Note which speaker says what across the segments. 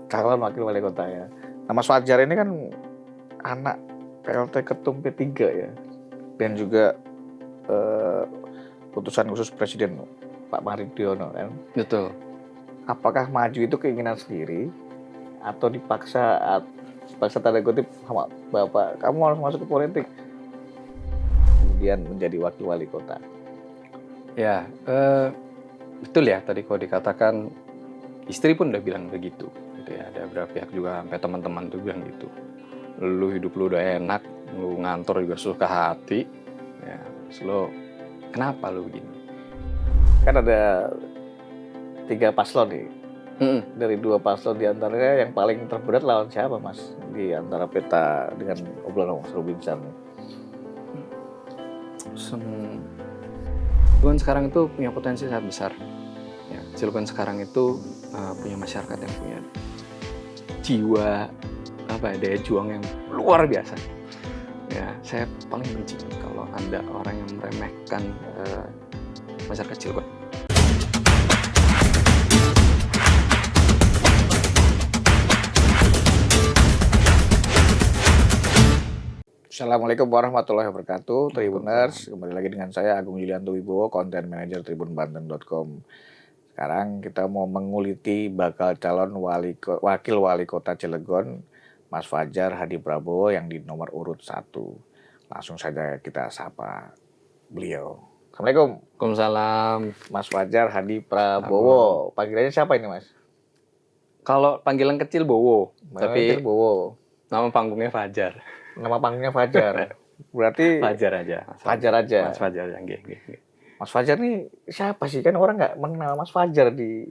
Speaker 1: calon wakil wali kota ya. Nah, Mas Fajar ini kan anak PLT Ketum P3 ya, dan juga putusan khusus Presiden Pak Maridiono kan.
Speaker 2: Betul.
Speaker 1: Apakah maju itu keinginan sendiri atau dipaksa tanda kutip sama Bapak, kamu harus masuk ke politik, kemudian menjadi wakil wali kota?
Speaker 2: Ya, betul ya tadi kalau dikatakan istri pun udah bilang begitu gitu ya. Ada beberapa pihak juga sampai teman-teman tuh bilang gitu. Lu hidup lu udah enak, lu ngantor juga suka hati. Ya, lo kenapa lu begini?
Speaker 1: Kan ada 3 paslon nih. Dari 2 paslon diantaranya yang paling terberat lawan siapa, Mas? Di antara peta dengan obrolan Mas Robinson.
Speaker 2: Cilegon sekarang itu punya potensi sangat besar. Ya, Cilegon sekarang itu punya masyarakat yang punya jiwa daya juang yang luar biasa. Ya, saya paling benci kalau ada orang yang meremehkan masyarakat Cilegon.
Speaker 1: Assalamualaikum warahmatullahi wabarakatuh, Tribuners. Kembali lagi dengan saya Agung Yulianto Wibowo, Content Manager tribunbanten.com. Sekarang kita mau menguliti bakal calon wakil wali kota Cilegon, Mas Fajar Hadi Prabowo yang di nomor urut 1. Langsung saja kita sapa beliau. Assalamualaikum.
Speaker 2: Waalaikumsalam.
Speaker 1: Mas Fajar Hadi Prabowo. Panggilannya siapa ini, Mas?
Speaker 2: Kalau panggilan kecil Bowo, tapi
Speaker 1: Bowo.
Speaker 2: nama panggungnya Fajar.
Speaker 1: Nama panggungnya Fajar. Berarti
Speaker 2: Fajar aja.
Speaker 1: Fajar aja.
Speaker 2: Mas Fajar yang
Speaker 1: Mas Fajar nih siapa sih? Kan orang nggak mengenal Mas Fajar di...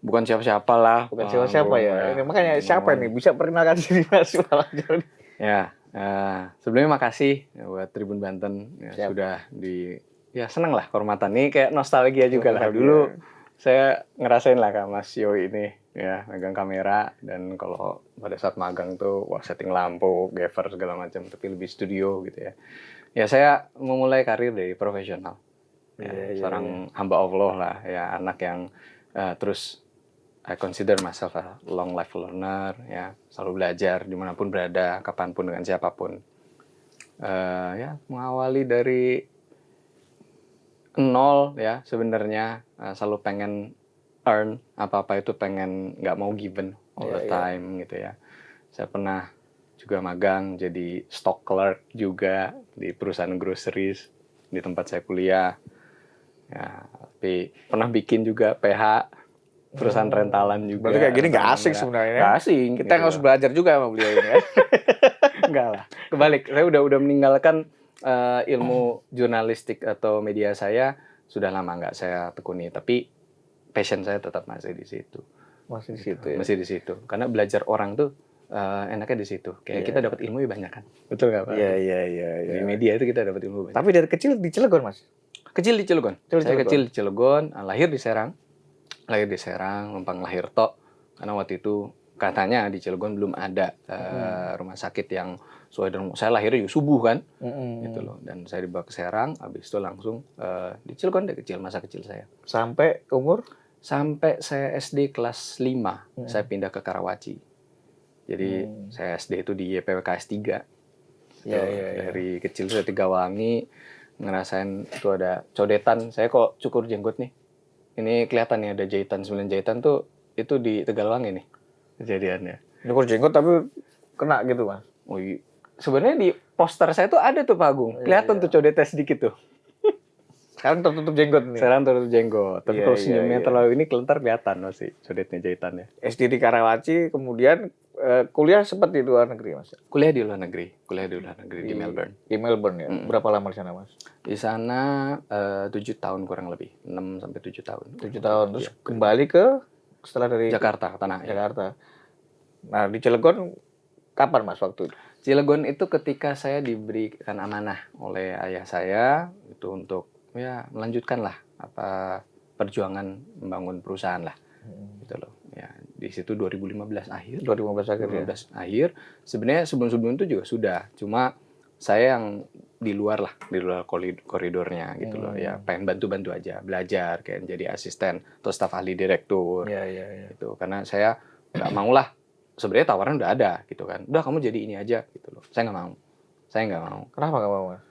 Speaker 2: Bukan siapa-siapa lah.
Speaker 1: Bukan siapa-siapa ya. Ini makanya siapa nih? Bisa perkenalkan diri Mas Fajar.
Speaker 2: Ya, sebelumnya makasih buat Tribun Banten sudah seneng lah kehormatan nih, kayak nostalgia juga lah. Dulu saya ngerasain lah Kak Mas Yoi ini ya, megang kamera, dan kalau pada saat magang tuh setting lampu, gaffer segala macam, tapi lebih studio gitu ya. Ya saya memulai karir dari profesional. Seorang hamba Allah lah ya, anak yang terus I consider myself a long life learner ya, selalu belajar dimanapun berada, kapanpun dengan siapapun. Mengawali dari nol ya, sebenarnya selalu pengen earn apa-apa itu, pengen nggak mau given all the time gitu ya. Saya pernah juga magang jadi stock clerk juga di perusahaan groceries di tempat saya kuliah. Ya, tapi pernah bikin juga PH perusahaan rentalan juga.
Speaker 1: Berarti kayak gini nggak asing sebenarnya.
Speaker 2: Nggak asing.
Speaker 1: Kita gitu harus belajar juga sama beliau ini ya.
Speaker 2: Enggak lah. Kebalik, saya udah meninggalkan ilmu jurnalistik atau media saya sudah lama nggak saya tekuni, tapi passion saya tetap masih di situ.
Speaker 1: Masih di situ ya.
Speaker 2: Masih di situ. Karena belajar orang tuh enaknya di situ. Kayak kita dapat ilmu banyak kan. Betul nggak Pak?
Speaker 1: Iya.
Speaker 2: Di media itu kita dapat ilmu banyak.
Speaker 1: Tapi dari kecil di Cilegon, Mas?
Speaker 2: Kecil di Cilegon. Saya kecil di Cilegon, lahir di Serang. Numpang lahir tok. Karena waktu itu katanya di Cilegon belum ada rumah sakit yang sesuai dengan saya lahirnya juga subuh kan, gitu loh. Dan saya dibawa ke Serang, habis itu langsung di Cilegon dari kecil, masa kecil saya.
Speaker 1: Sampai umur?
Speaker 2: Sampai saya SD kelas 5, saya pindah ke Karawaci. Jadi saya SD itu di YPWKS 3. Dari kecil saya Tegawangi, ngerasain itu ada codetan. Saya kok cukur jenggot nih. Ini kelihatan nih ada jahitan, 9 jahitan tuh itu di Tegalwangi nih kejadiannya.
Speaker 1: Cukur jenggot tapi kena gitu, Mas?
Speaker 2: Oh iya. Sebenarnya di poster saya tuh ada tuh Pak Agung. Kelihatan tuh codetan sedikit tuh.
Speaker 1: Sekarang tertutup jenggot nih.
Speaker 2: Sekarang tertutup jenggot. Tapi kalau senyumnya terlalu ini kelentar kelihatan masih codetnya jahitannya.
Speaker 1: SD di Karawaci, kemudian kuliah sempat di luar negeri, Mas?
Speaker 2: Kuliah di luar negeri di Melbourne.
Speaker 1: Di Melbourne ya. Berapa lama di sana, Mas?
Speaker 2: Di sana 7 tahun kurang lebih, 6 sampai 7 tahun.
Speaker 1: 7 tahun. Terus kembali ke setelah dari
Speaker 2: Jakarta, tanah air.
Speaker 1: Jakarta. Nah, di Cilegon kapan, Mas, waktu itu?
Speaker 2: Cilegon itu ketika saya diberikan amanah oleh ayah saya itu untuk melanjutkan lah perjuangan membangun perusahaan lah. Gitu loh. Ya, di situ 2015 akhir.
Speaker 1: 2015
Speaker 2: akhir. Sebenarnya sebelum itu juga sudah. Cuma saya yang di luar koridornya gitu loh. Ya, pengen bantu-bantu aja, belajar kayak jadi asisten atau staf ahli direktur.
Speaker 1: Iya.
Speaker 2: Gitu. Karena saya nggak mau lah. Sebenarnya tawaran udah ada gitu kan. Udah kamu jadi ini aja gitu loh. Saya nggak mau.
Speaker 1: Kenapa nggak mau, Mas?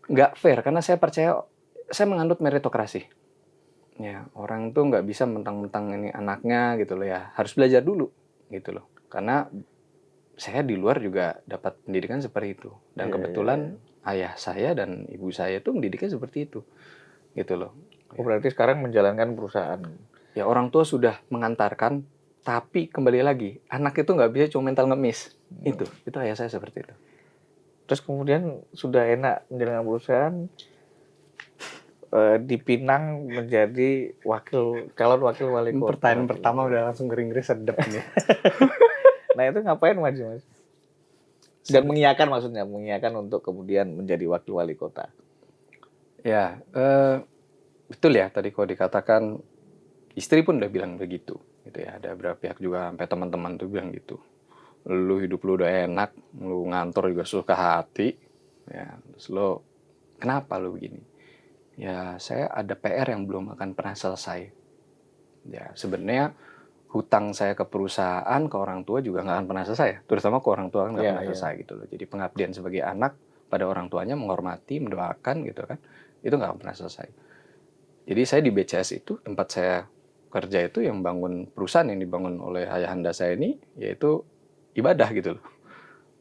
Speaker 2: Nggak fair karena saya percaya, saya menganut meritokrasi. Ya, orang tuh nggak bisa mentang-mentang ini anaknya gitu loh ya. Harus belajar dulu gitu loh. Karena saya di luar juga dapat pendidikan seperti itu. Dan kebetulan ayah saya dan ibu saya tuh mendidiknya seperti itu. Gitu loh.
Speaker 1: Berarti sekarang menjalankan perusahaan.
Speaker 2: Ya orang tua sudah mengantarkan, tapi kembali lagi, anak itu nggak bisa cuma mental ngemis. Itu ayah saya seperti itu.
Speaker 1: Terus kemudian sudah enak menjalankan perusahaan, dipinang menjadi calon wakil wali kota.
Speaker 2: Pertanyaan pertama udah langsung ngeri-ngeri sedep nih.
Speaker 1: Nah itu ngapain maju, Mas? Dan mengiyakan untuk kemudian menjadi wakil wali kota.
Speaker 2: Ya, betul ya tadi kalau dikatakan istri pun udah bilang begitu, gitu ya. Ada beberapa pihak juga sampai teman-teman tuh bilang gitu. Lu hidup lu udah enak, lu ngantor juga suka hati, ya. Terus lu kenapa lu begini? Ya saya ada PR yang belum akan pernah selesai. Ya sebenarnya hutang saya ke perusahaan, ke orang tua juga nggak akan pernah selesai. Terutama ke orang tua kan nggak pernah selesai gitu loh. Jadi pengabdian sebagai anak pada orang tuanya, menghormati, mendoakan gitu kan, itu nggak akan pernah selesai. Jadi saya di BCS itu, tempat saya kerja itu yang bangun perusahaan yang dibangun oleh ayahanda saya ini, yaitu ibadah gitu loh,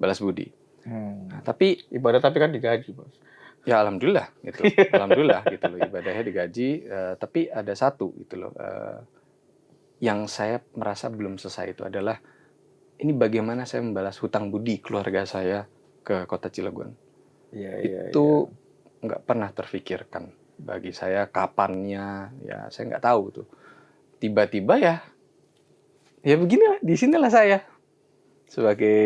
Speaker 2: balas budi. Nah, tapi
Speaker 1: kan digaji, Bos.
Speaker 2: Ya alhamdulillah gitu, alhamdulillah gitu loh, ibadahnya digaji. Tapi ada satu gitu loh, yang saya merasa belum selesai itu adalah ini bagaimana saya membalas hutang budi keluarga saya ke kota Cilegon. Itu nggak pernah terfikirkan bagi saya kapannya, ya saya nggak tahu tuh. Tiba-tiba ya beginilah, di sinilah saya sebagai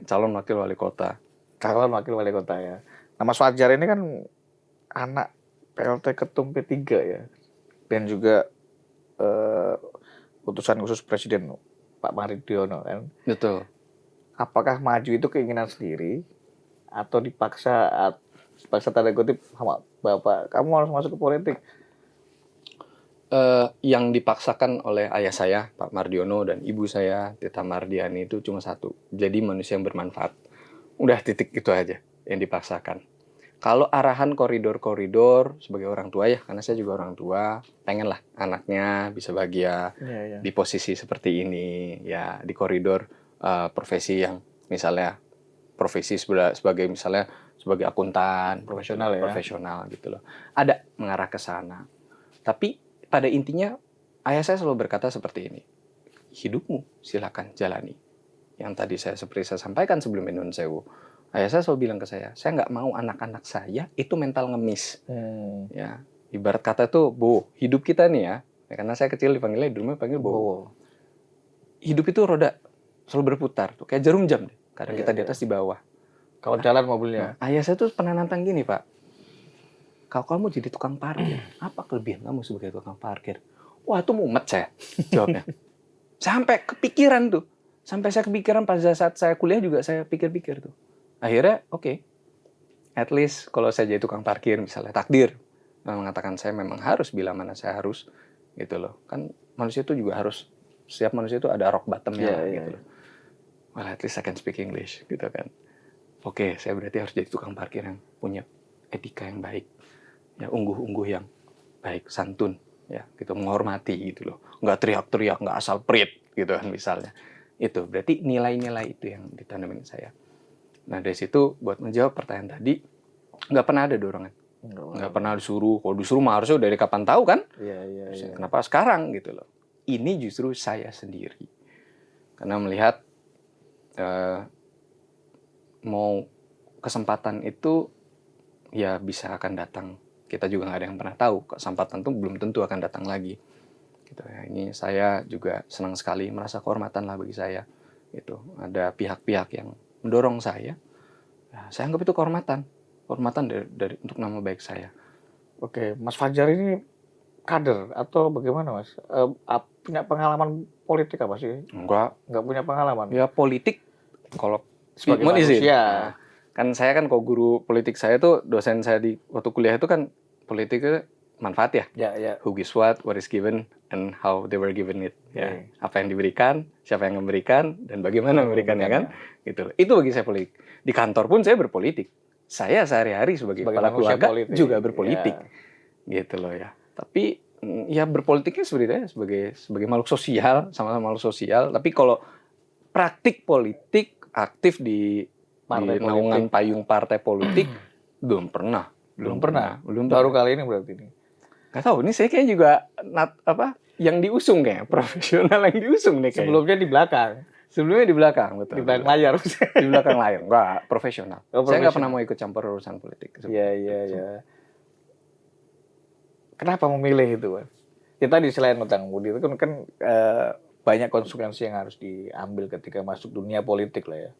Speaker 2: calon wakil wali kota.
Speaker 1: Calon wakil wali kota ya. Nah, Mas Fajar ini kan anak PLT Ketum P3 ya. Dan juga utusan khusus Presiden Pak Mardiono kan.
Speaker 2: Betul.
Speaker 1: Apakah maju itu keinginan sendiri atau dipaksa tanda kutip sama Bapak, kamu harus masuk ke politik?
Speaker 2: Yang dipaksakan oleh ayah saya, Pak Mardiono, dan ibu saya, Tita Mardiani, itu cuma satu. Jadi manusia yang bermanfaat. Udah titik itu aja yang dipaksakan. Kalau arahan koridor-koridor sebagai orang tua ya, karena saya juga orang tua, pengen lah anaknya bisa bahagia di posisi seperti ini, ya di koridor profesi yang misalnya profesi sebagai misalnya sebagai akuntan, profesional gitu loh. Ada mengarah ke sana. Tapi pada intinya ayah saya selalu berkata seperti ini. Hidupmu silakan jalani. Yang tadi seperti saya sampaikan sebelum Inun Sewu. Ayah saya selalu bilang ke saya nggak mau anak-anak saya itu mental ngemis. Ya, ibarat kata tuh, Bu, hidup kita nih ya, karena saya kecil dipanggilnya di rumah panggil Bo. Hidup itu roda selalu berputar tuh, kayak jarum jam deh. Kadang kita di atas di bawah.
Speaker 1: Kalau jalan mobilnya.
Speaker 2: Nah, ayah saya tuh pernah nantang gini, Pak. Kalau kamu jadi tukang parkir, apa kelebihan kamu sebagai tukang parkir? Wah, itu mumet saya jawabnya. Sampai kepikiran tuh. Sampai saya kepikiran pada saat saya kuliah juga saya pikir-pikir tuh. Akhirnya, oke. At least kalau saya jadi tukang parkir, misalnya takdir mengatakan saya memang harus bila mana saya harus, gitu loh. Kan manusia itu juga harus, setiap manusia itu ada rock bottom-nya gitu loh. Well, at least I can speak English, gitu kan. Oke, saya berarti harus jadi tukang parkir yang punya etika yang baik. Ya, ungguh-ungguh yang baik, santun, ya, gitu, menghormati gitu loh. Nggak teriak-teriak, nggak asal prit, gitu kan misalnya. Itu berarti nilai-nilai itu yang ditanamin saya. Nah dari situ buat menjawab pertanyaan tadi, nggak pernah ada dorongan, nggak pernah disuruh. Kalau disuruh mah harusnya dari kapan tahu kan? Iya. Kenapa sekarang gitu loh? Ini justru saya sendiri, karena melihat mau kesempatan itu ya bisa akan datang. Kita juga nggak ada yang pernah tahu. Kesempatan itu belum tentu akan datang lagi. Gitu ya. Ini saya juga senang sekali, merasa kehormatan lah bagi saya. Gitu. Ada pihak-pihak yang mendorong saya. Ya, saya anggap itu kehormatan dari untuk nama baik saya.
Speaker 1: Oke, Mas Fajar ini kader atau bagaimana, Mas? Punya pengalaman politik apa sih?
Speaker 2: Enggak
Speaker 1: punya pengalaman.
Speaker 2: Ya politik kalau
Speaker 1: sebagai manusia.
Speaker 2: Kan saya kan kalau guru politik saya tuh dosen saya di waktu kuliah itu kan politiknya manfaat ya.
Speaker 1: Ya.
Speaker 2: Who gives what is given, and how they were given it. Ya,
Speaker 1: Oke.
Speaker 2: apa yang diberikan, siapa yang memberikan, dan bagaimana memberikannya kan. Gitu. Itu bagi saya politik. Di kantor pun saya berpolitik. Saya sehari-hari sebagai kepala
Speaker 1: manusia
Speaker 2: keluarga
Speaker 1: politik.
Speaker 2: juga berpolitik. Gitu loh ya. Tapi ya berpolitiknya sebenarnya sebagai makhluk sosial, sama-sama makhluk sosial. Tapi kalau praktik politik aktif di naungan payung partai politik belum pernah.
Speaker 1: Baru kali ini berarti ini.
Speaker 2: Gak tahu, ini saya kayaknya juga yang diusung kayak profesional yang diusung nih kayaknya.
Speaker 1: Sebelumnya di belakang.
Speaker 2: Sebelumnya di belakang, betul.
Speaker 1: Di belakang layar.
Speaker 2: Di belakang layar, enggak profesional. Saya nggak pernah mau ikut campur urusan politik.
Speaker 1: Iya. Kenapa memilih itu, Mas? Ya tadi selain utang budi itu kan banyak konsekuensi yang harus diambil ketika masuk dunia politik lah ya.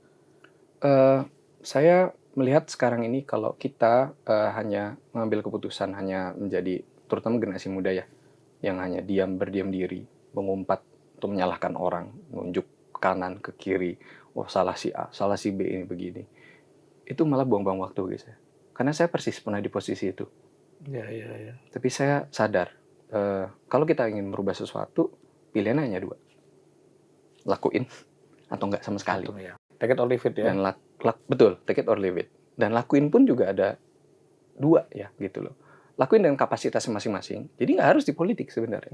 Speaker 2: Saya melihat sekarang ini kalau kita hanya mengambil keputusan hanya menjadi terutama generasi muda ya, yang hanya berdiam diri, mengumpat untuk menyalahkan orang, menunjuk kanan ke kiri, salah si A, salah si B ini begini. Itu malah buang-buang waktu bagi saya. Karena saya persis pernah di posisi itu.
Speaker 1: Iya.
Speaker 2: Tapi saya sadar kalau kita ingin merubah sesuatu, pilihannya hanya dua. Lakuin atau enggak sama sekali.
Speaker 1: Ya. Take it or leave it ya.
Speaker 2: Dan betul, take it or leave it. Dan lakuin pun juga ada dua ya gitu loh. Lakuin dengan kapasitas masing-masing. Jadi nggak harus di politik sebenarnya.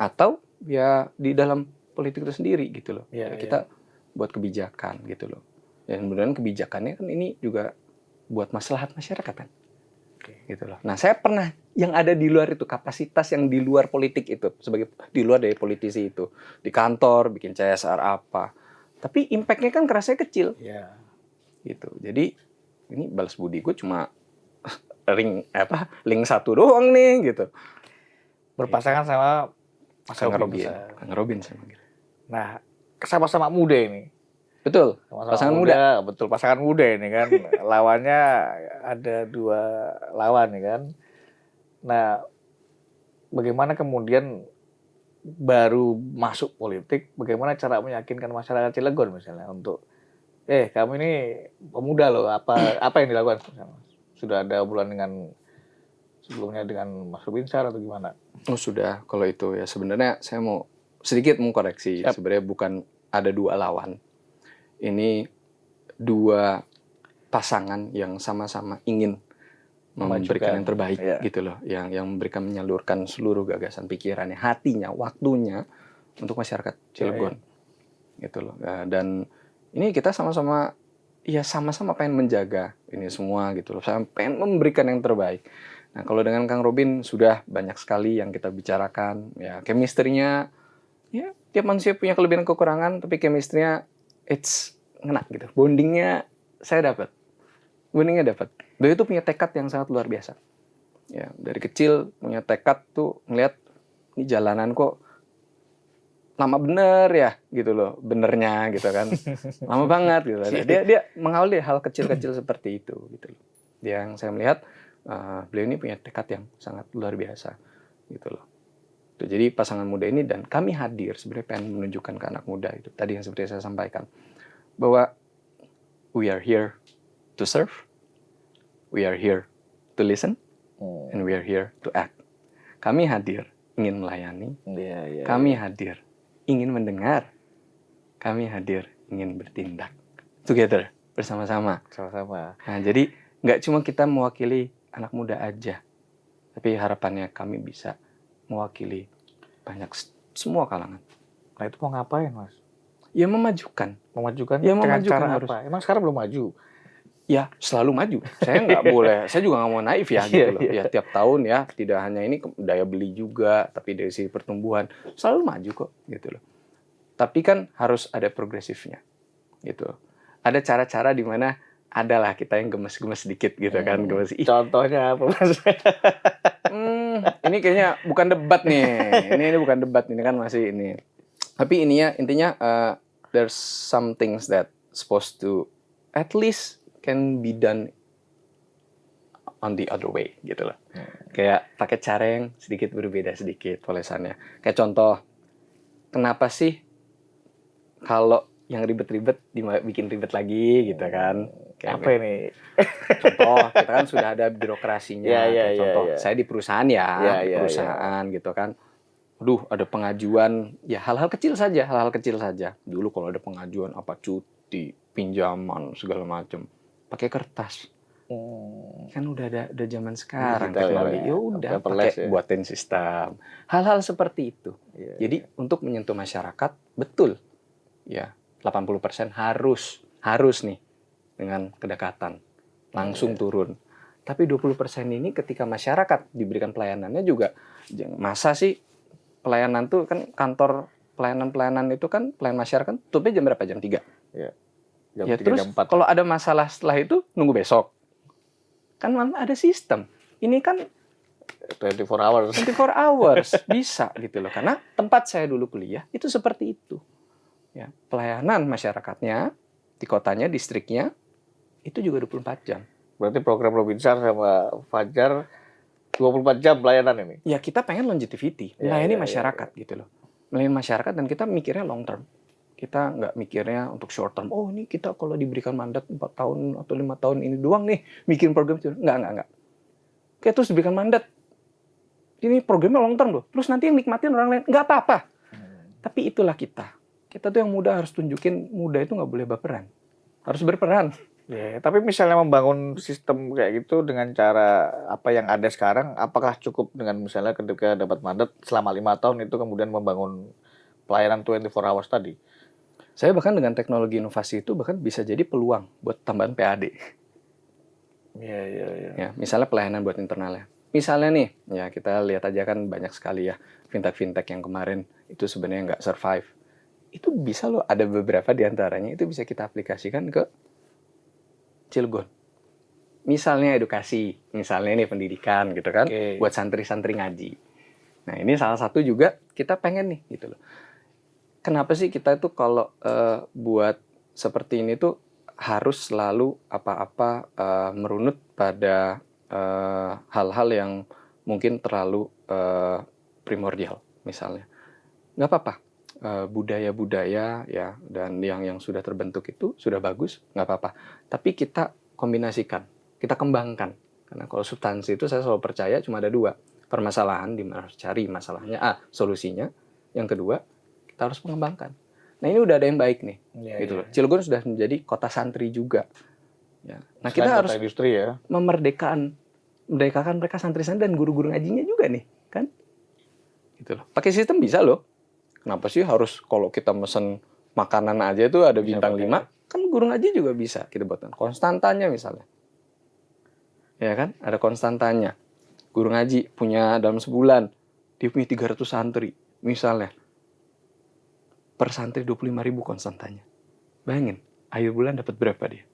Speaker 2: Atau ya di dalam politik itu sendiri gitu loh. Kita buat kebijakan gitu loh. Dan kemudian kebijakannya kan ini juga buat maslahat masyarakat kan. Gitu loh. Nah, saya pernah yang ada di luar itu, kapasitas yang di luar politik itu, sebagai di luar dari politisi itu, di kantor bikin CSR apa. Tapi impact-nya kan kerasanya kecil.
Speaker 1: Iya.
Speaker 2: Gitu. Jadi ini balas budi gue cuma link satu doang nih gitu.
Speaker 1: Berpasangan sama Mas
Speaker 2: Kang Robin saya manggil.
Speaker 1: Nah, sama-sama muda ini.
Speaker 2: Betul.
Speaker 1: Pasangan muda. Betul, pasangan muda ini kan. Lawannya ada 2 lawan nih kan. Nah, bagaimana kemudian baru masuk politik, bagaimana cara meyakinkan masyarakat Cilegon misalnya untuk kamu ini pemuda loh, apa yang dilakukan? Sudah ada obrolan dengan sebelumnya dengan Mas Rubinsar atau gimana?
Speaker 2: Oh sudah, kalau itu ya sebenarnya saya mau sedikit mengkoreksi. Sebenarnya bukan ada 2 lawan. Ini 2 pasangan yang sama-sama ingin memberikan yang terbaik gitu loh, yang memberikan menyalurkan seluruh gagasan pikirannya, hatinya, waktunya untuk masyarakat Cilegon. Gitu loh. Dan ini kita sama-sama pengen menjaga ini semua gitu loh. Saya pengen memberikan yang terbaik. Nah, kalau dengan Kang Robin sudah banyak sekali yang kita bicarakan, ya chemistry-nya ya tiap manusia punya kelebihan dan kekurangan, tapi chemistry-nya it's ngena gitu. Bondingnya saya dapat. Beliau itu punya tekad yang sangat luar biasa. Ya, dari kecil punya tekad tuh ngelihat ini jalanan kok lama bener ya gitu loh, benernya gitu kan. Lama banget gitu. Dia mengawal dari hal kecil-kecil seperti itu gitu loh. Yang saya melihat beliau ini punya tekad yang sangat luar biasa gitu loh. Jadi pasangan muda ini dan kami hadir sebenarnya pengen menunjukkan ke anak muda itu tadi yang seperti saya sampaikan bahwa we are here to serve, we are here to listen, and we are here to act. Kami hadir ingin melayani, kami hadir ingin mendengar, kami hadir ingin bertindak together bersama-sama. Nah, jadi nggak cuma kita mewakili anak muda aja, tapi harapannya kami bisa mewakili banyak semua kalangan.
Speaker 1: Nah itu mau ngapain Mas?
Speaker 2: Ya memajukan.
Speaker 1: Ya dengan cara harus. Apa? Emang sekarang belum maju?
Speaker 2: Ya selalu maju. Saya nggak boleh. Saya juga nggak mau naif ya gitu loh. Ya tiap tahun ya tidak hanya ini daya beli juga, tapi dari sisi pertumbuhan selalu maju kok gitu loh. Tapi kan harus ada progresifnya gitu. Ada cara-cara di mana adalah kita yang gemes-gemes sedikit gitu kan.
Speaker 1: Contohnya apa Mas?
Speaker 2: Ini kayaknya bukan debat nih. Ini bukan debat, ini kan masih ini. Tapi intinya there's some things that supposed to at least can be done on the other way gitu loh. Kayak pakai cara yang sedikit berbeda sedikit polesannya. Kayak contoh, kenapa sih kalau yang ribet-ribet bikin ribet lagi gitu kan. Kayak
Speaker 1: Apa ini?
Speaker 2: contoh, kita kan sudah ada birokrasinya.
Speaker 1: Ya, ya,
Speaker 2: Kayak
Speaker 1: ya,
Speaker 2: contoh,
Speaker 1: ya.
Speaker 2: saya di perusahaan ya,
Speaker 1: Ya,
Speaker 2: di
Speaker 1: ya,
Speaker 2: perusahaan gitu kan. Aduh, ada pengajuan, ya hal-hal kecil saja. Dulu kalau ada pengajuan apa cuti, pinjaman segala macam, pakai kertas. Kan udah ada zaman sekarang
Speaker 1: Digital
Speaker 2: teknologi.
Speaker 1: ya,
Speaker 2: Ya udah
Speaker 1: paperless
Speaker 2: pakai
Speaker 1: ya.
Speaker 2: buatin sistem. Hal-hal seperti itu.
Speaker 1: Iya,
Speaker 2: Jadi untuk menyentuh masyarakat betul. Ya, 80% harus nih dengan kedekatan. Langsung turun. Tapi 20% ini ketika masyarakat diberikan pelayanannya juga masa sih pelayanan tuh kan kantor pelayanan itu kan pelayanan masyarakat tutupnya jam berapa? Jam 3.
Speaker 1: Iya. Jam
Speaker 2: Ya
Speaker 1: 3,
Speaker 2: terus
Speaker 1: jam 4.
Speaker 2: kalau ada masalah setelah itu nunggu besok. Kan ada sistem. Ini kan
Speaker 1: 24 hours.
Speaker 2: 24 hours bisa gitu loh. Karena tempat saya dulu kuliah itu seperti itu. Ya, pelayanan masyarakatnya di kotanya, distriknya itu juga 24 jam.
Speaker 1: Berarti program Robinsar sama Fajar 24 jam pelayanan ini.
Speaker 2: Ya kita pengen longevity, melayani masyarakat gitu loh. Melayani masyarakat dan kita mikirnya long term. Kita nggak mikirnya untuk short term. Oh ini kita kalau diberikan mandat 4 tahun atau 5 tahun ini doang nih bikin program itu. Nggak. Kayak terus diberikan mandat. Ini programnya long term loh. Terus nanti yang nikmatin orang lain. Nggak apa-apa. Tapi itulah kita. Kita tuh yang muda harus tunjukin muda itu nggak boleh baperan. Harus berperan.
Speaker 1: Ya, tapi misalnya membangun sistem kayak gitu dengan cara apa yang ada sekarang, apakah cukup dengan misalnya ketika dapat mandat selama 5 tahun itu kemudian membangun pelayanan 24 hours tadi?
Speaker 2: Saya bahkan dengan teknologi inovasi itu bahkan bisa jadi peluang buat tambahan PAD.
Speaker 1: Iya.
Speaker 2: Ya, misalnya pelayanan buat internalnya. Misalnya nih, ya kita lihat aja kan banyak sekali ya fintech yang kemarin itu sebenarnya nggak survive. Itu bisa loh, ada beberapa di antaranya itu bisa kita aplikasikan ke Cilegon. Misalnya edukasi, misalnya ini pendidikan gitu kan, buat santri-santri ngaji. Nah ini salah satu juga kita pengen nih gitu loh. Kenapa sih kita itu kalau buat seperti ini tuh harus selalu apa-apa merunut pada hal-hal yang mungkin terlalu primordial misalnya. Nggak apa-apa. Budaya-budaya ya dan yang sudah terbentuk itu sudah bagus, nggak apa-apa. Tapi kita kombinasikan, kita kembangkan. Karena kalau substansi itu saya selalu percaya cuma ada 2. Permasalahan di mana harus cari masalahnya, solusinya. Yang kedua, kita harus mengembangkan. Nah ini udah ada yang baik nih, gitu loh. Cilegon sudah menjadi kota santri juga. Ya. Nah
Speaker 1: selain
Speaker 2: kita harus
Speaker 1: industri ya,
Speaker 2: merdekakan mereka santri-santri dan guru-guru ngajinya juga nih, kan? Gitu loh. Pakai sistem bisa loh. Kenapa sih harus kalau kita mesen makanan aja itu ada bintang 5? Kan guru ngaji juga bisa kita buatkan konstantanya misalnya. Ya kan? Ada konstantanya. Guru ngaji punya dalam sebulan dia punya 300 santri misalnya. Per santri 25.000 konstantanya. Bayangin, akhir bulan dapat berapa dia?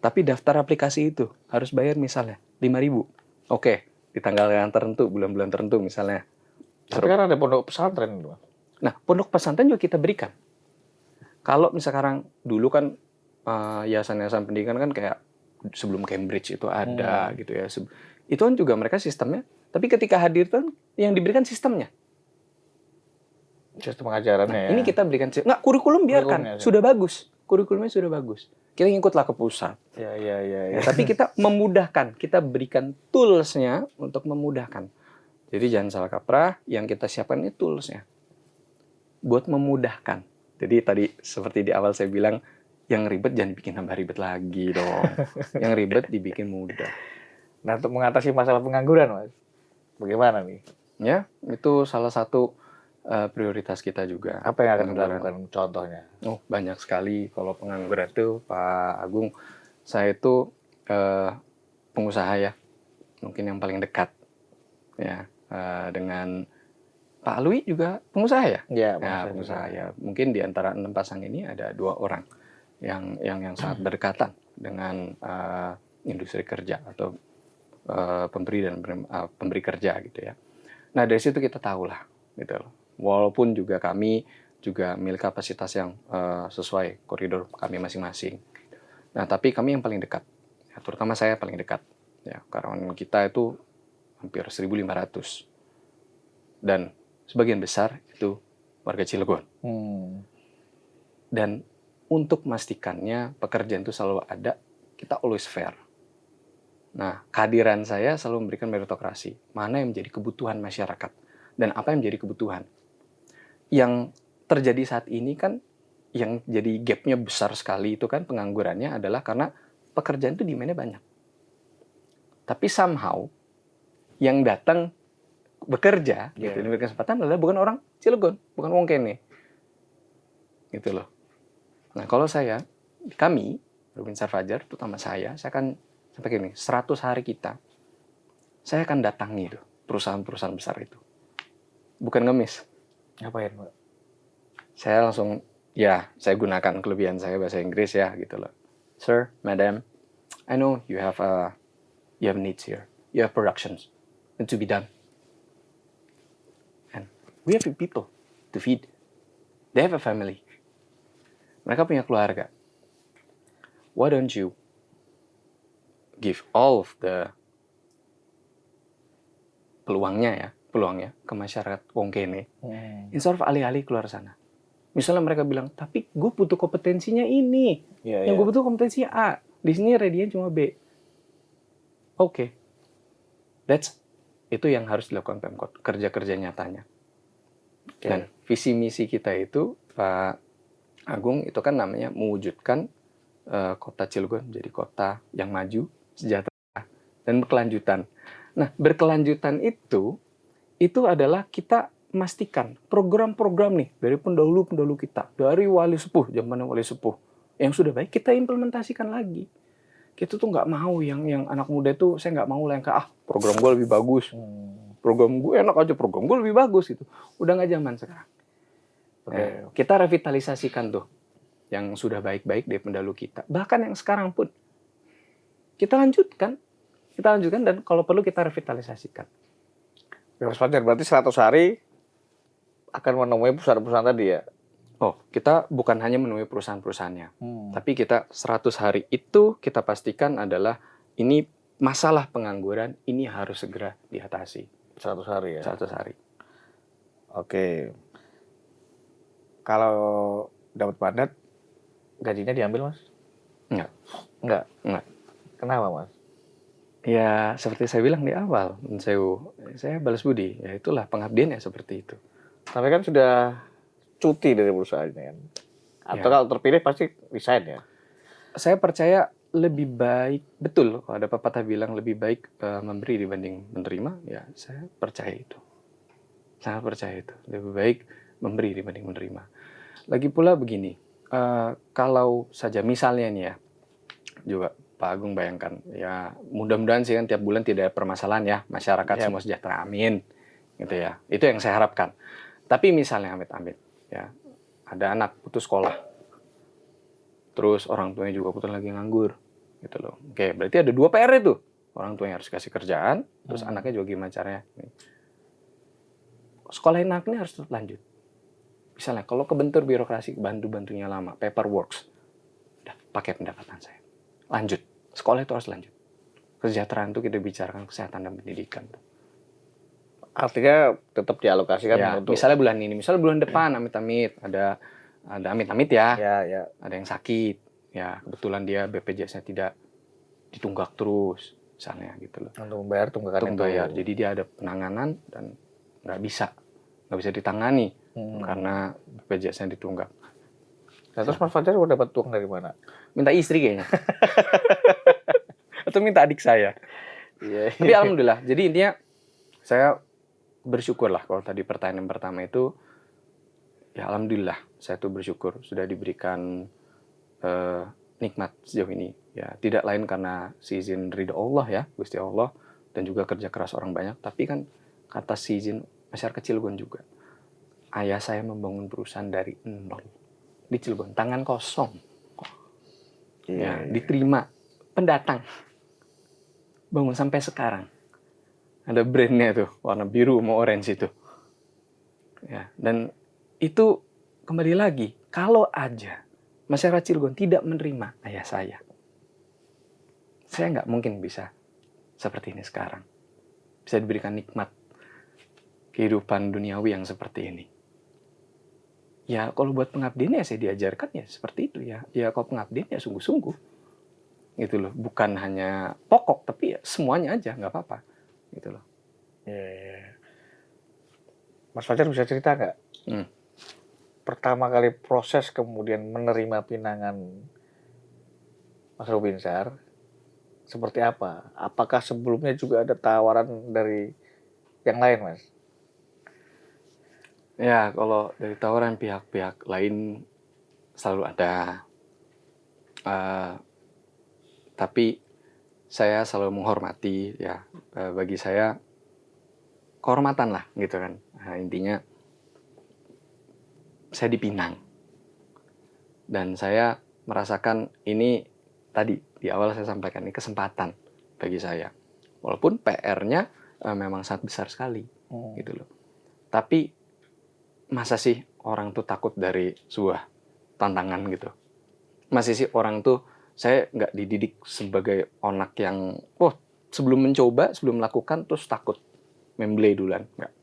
Speaker 2: Tapi daftar aplikasi itu harus bayar misalnya 5.000. Oke, di tanggal yang tertentu, bulan-bulan tertentu misalnya.
Speaker 1: Tapi kan ada pondok pesantren itu.
Speaker 2: Nah, pondok pesantren juga kita berikan. Kalau misalkan dulu kan yayasan-yayasan pendidikan kan kayak sebelum Cambridge itu ada gitu ya. Itu kan juga mereka sistemnya. Tapi ketika hadir kan yang diberikan sistemnya.
Speaker 1: Sistem pengajarannya ya.
Speaker 2: Ini kita berikan kurikulum biarkan sudah bagus. Kurikulumnya sudah bagus. Kita ngikutlah ke pusat.
Speaker 1: Ya.
Speaker 2: Tapi kita memudahkan, kita berikan tools-nya untuk memudahkan. Jadi jangan salah kaprah, yang kita siapkan ini tools-nya. Buat memudahkan. Jadi tadi seperti di awal saya bilang, yang ribet jangan bikin tambah ribet lagi dong. Yang ribet dibikin mudah.
Speaker 1: Nah untuk mengatasi masalah pengangguran Mas, bagaimana nih?
Speaker 2: Ya, itu salah satu prioritas kita juga.
Speaker 1: Apa yang akan dilakukan contohnya?
Speaker 2: Oh, banyak sekali. Kalau pengangguran itu Pak Agung, saya itu pengusaha ya. Mungkin yang paling dekat. Ya, dengan Pak Alwi juga pengusaha ya?
Speaker 1: Ya,
Speaker 2: pengusaha ya. Mungkin di antara 6 pasang ini ada 2 orang yang sangat berdekatan dengan industri kerja atau pemberi dan pemberi kerja gitu ya. Nah, dari situ kita tahu lah gitu loh. Walaupun juga kami juga milik kapasitas yang sesuai koridor kami masing-masing. Nah, tapi kami yang paling dekat. Ya, terutama saya paling dekat. Ya, karyawan kita itu hampir 1.500. Dan sebagian besar itu warga Cilegon. Dan untuk memastikannya pekerjaan itu selalu ada, kita always fair. Nah, kehadiran saya selalu memberikan meritokrasi. Mana yang menjadi kebutuhan masyarakat dan apa yang menjadi kebutuhan. Yang terjadi saat ini kan, yang jadi gapnya besar sekali itu kan penganggurannya adalah karena pekerjaan itu demand-nya banyak. Tapi somehow yang datang bekerja, gitu, diberikan kesempatan adalah bukan orang Cilegon, bukan wong kene. Gitu loh. Nah, kalau kami, Rubin Sarfajar, terutama saya akan sampai gini, 100 hari kita, saya akan datangi itu, perusahaan-perusahaan besar itu. Bukan ngemis.
Speaker 1: Ngapain, Pak?
Speaker 2: Saya langsung, saya gunakan kelebihan saya bahasa Inggris ya, gitu loh. Sir, madam, I know you have needs here. You have productions need to be done. And we have people to feed. They have a family. Mereka punya keluarga. Why don't you give all of the peluangnya ke masyarakat wong kene. Instead of alih-alih keluar sana. Misalnya mereka bilang, tapi gue butuh kompetensinya ini. Yang gue butuh kompetensinya A. Di sini ready-nya cuma B. Oke. Itu yang harus dilakukan Pemkot. Kerja-kerja nyatanya. Dan visi misi kita itu, Pak Agung, itu kan namanya mewujudkan kota Cilegon menjadi kota yang maju, sejahtera, dan berkelanjutan. Nah, berkelanjutan itu adalah kita memastikan program-program nih dari pendahulu-pendahulu kita, dari wali sepuh, zaman wali sepuh, yang sudah baik kita implementasikan lagi. Kita tuh nggak mau yang anak muda itu, saya nggak mau lah yang program gue lebih bagus, program gue enak aja, program gue lebih bagus gitu. Udah nggak zaman sekarang. Nah, kita revitalisasikan tuh yang sudah baik-baik dari pendahulu kita. Bahkan yang sekarang pun kita lanjutkan dan kalau perlu kita revitalisasikan.
Speaker 1: Mas Fajar, berarti 100 hari akan menemui perusahaan-perusahaan tadi ya?
Speaker 2: Oh, kita bukan hanya menemui perusahaan-perusahaannya. Tapi kita 100 hari itu kita pastikan adalah ini masalah pengangguran, ini harus segera diatasi.
Speaker 1: 100 hari ya?
Speaker 2: 100 hari.
Speaker 1: Oke. Kalau dapat mandat, gajinya diambil, Mas? Enggak? Kenapa, Mas?
Speaker 2: Ya, seperti saya bilang di awal, saya balas budi. Ya itulah pengabdian ya seperti itu.
Speaker 1: Tapi kan sudah cuti dari perusahaannya kan? Atau kalau terpilih pasti resign ya?
Speaker 2: Saya percaya lebih baik, betul, kalau ada pepatah bilang lebih baik memberi dibanding menerima, ya saya percaya itu. Sangat percaya itu. Lebih baik memberi dibanding menerima. Lagi pula begini, kalau saja misalnya nih ya, juga Pak Agung bayangkan, ya mudah-mudahan sih kan tiap bulan tidak ada permasalahan ya, masyarakat semua sejahtera, amin, gitu ya. Itu yang saya harapkan. Tapi misalnya amit-amit, ya ada anak putus sekolah, terus orang tuanya juga putus lagi nganggur, gitu loh. Oke, berarti ada 2 PR itu, orang tuanya harus kasih kerjaan, terus anaknya juga gimana caranya. Sekolah anaknya harus tetap lanjut. Misalnya, kalau kebentur birokrasi, bantu-bantunya lama, paperworks, udah pakai pendapatan saya. Lanjut. Sekolah itu harus lanjut. Kesejahteraan itu kita bicarakan kesehatan dan pendidikan.
Speaker 1: Artinya tetap dialokasikan
Speaker 2: ya, untuk... Misalnya bulan ini, misalnya bulan depan, amit-amit, ada amit-amit ya. Ada yang sakit. Ya, kebetulan dia BPJS-nya tidak ditunggak terus, misalnya gitu loh.
Speaker 1: Untuk membayar tunggakan itu.
Speaker 2: Bayar. Jadi dia ada penanganan dan nggak bisa ditangani. Karena BPJS-nya ditunggak.
Speaker 1: Nah, terus Mas Fajar udah dapat uang dari mana?
Speaker 2: Minta istri kayaknya. Atau minta adik saya. Tapi alhamdulillah. Jadi intinya saya bersyukur lah kalau tadi pertanyaan pertama itu, ya alhamdulillah saya tuh bersyukur sudah diberikan nikmat sejauh ini. Ya tidak lain karena seizin ridha Allah ya, Gusti Allah, dan juga kerja keras orang banyak. Tapi kan kata seizin masyarakat Cilegon juga. Ayah saya membangun perusahaan dari nol di Cilegon, tangan kosong. Diterima pendatang, bangun sampai sekarang. Ada brandnya tuh, warna biru sama orange itu. Ya, dan itu kembali lagi, kalau aja masyarakat Cilegon tidak menerima ayah saya nggak mungkin bisa seperti ini sekarang. Bisa diberikan nikmat kehidupan duniawi yang seperti ini. Ya kalau buat pengabdian ya saya diajarkan ya seperti itu ya. Ya kalau pengabdian ya sungguh-sungguh gitu loh. Bukan hanya pokok tapi ya semuanya aja nggak apa-apa gitu loh.
Speaker 1: Ya. Mas Fajar bisa cerita nggak
Speaker 2: Hmm.
Speaker 1: pertama kali proses kemudian menerima pinangan Mas Rubinsar seperti apa? Apakah sebelumnya juga ada tawaran dari yang lain, Mas?
Speaker 2: Ya kalau dari tawaran pihak-pihak lain selalu ada. Eh, tapi saya selalu menghormati ya. Bagi saya kehormatan lah gitu kan. Nah, intinya saya dipinang dan saya merasakan ini tadi di awal saya sampaikan ini kesempatan bagi saya. Walaupun PR-nya memang sangat besar sekali gitu loh. Tapi masa sih orang tuh takut dari sebuah tantangan gitu? Masih sih orang tuh saya nggak dididik sebagai anak yang sebelum mencoba, sebelum melakukan terus takut memblay duluan. Nggak.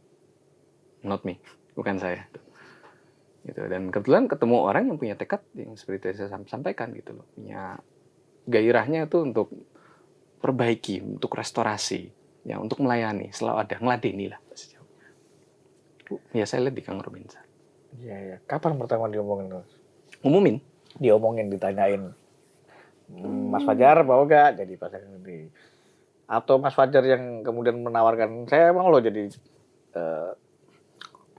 Speaker 2: Not me. Bukan saya. Gitu. Dan kebetulan ketemu orang yang punya tekad yang seperti saya sampaikan gitu loh. Punya gairahnya itu untuk perbaiki, untuk restorasi, ya untuk melayani, selalu ada, ngeladeni lah. Ya saya lihat di Kang Robinsa.
Speaker 1: Iya, ya. Kapan pertama diomongin, Mas?
Speaker 2: Umumin.
Speaker 1: Diomongin, ditanyain. Mas Fajar mau gak jadi pasangan ini? Atau Mas Fajar yang kemudian menawarkan, saya mau lo jadi...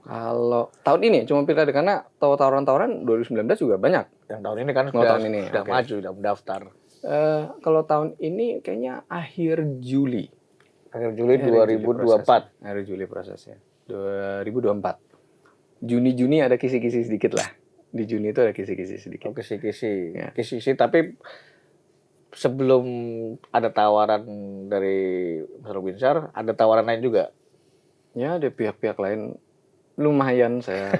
Speaker 2: Kalau tahun ini cuma pilkada karena tawaran-tawaran 2019 juga banyak.
Speaker 1: Yang tahun ini kan sudah maju, sudah mendaftar.
Speaker 2: Kalau tahun ini kayaknya akhir Juli.
Speaker 1: Akhir Juli 2024.
Speaker 2: Akhir Juli prosesnya. 2024. Juni ada kisi-kisi sedikit lah. Di Juni itu ada kisi-kisi sedikit.
Speaker 1: Oh, kisi-kisi. Ya. Kisi-kisi, tapi sebelum ada tawaran dari Mas Rubinsar, ada tawaran lain juga?
Speaker 2: Ya, ada pihak-pihak lain. Lumayan saya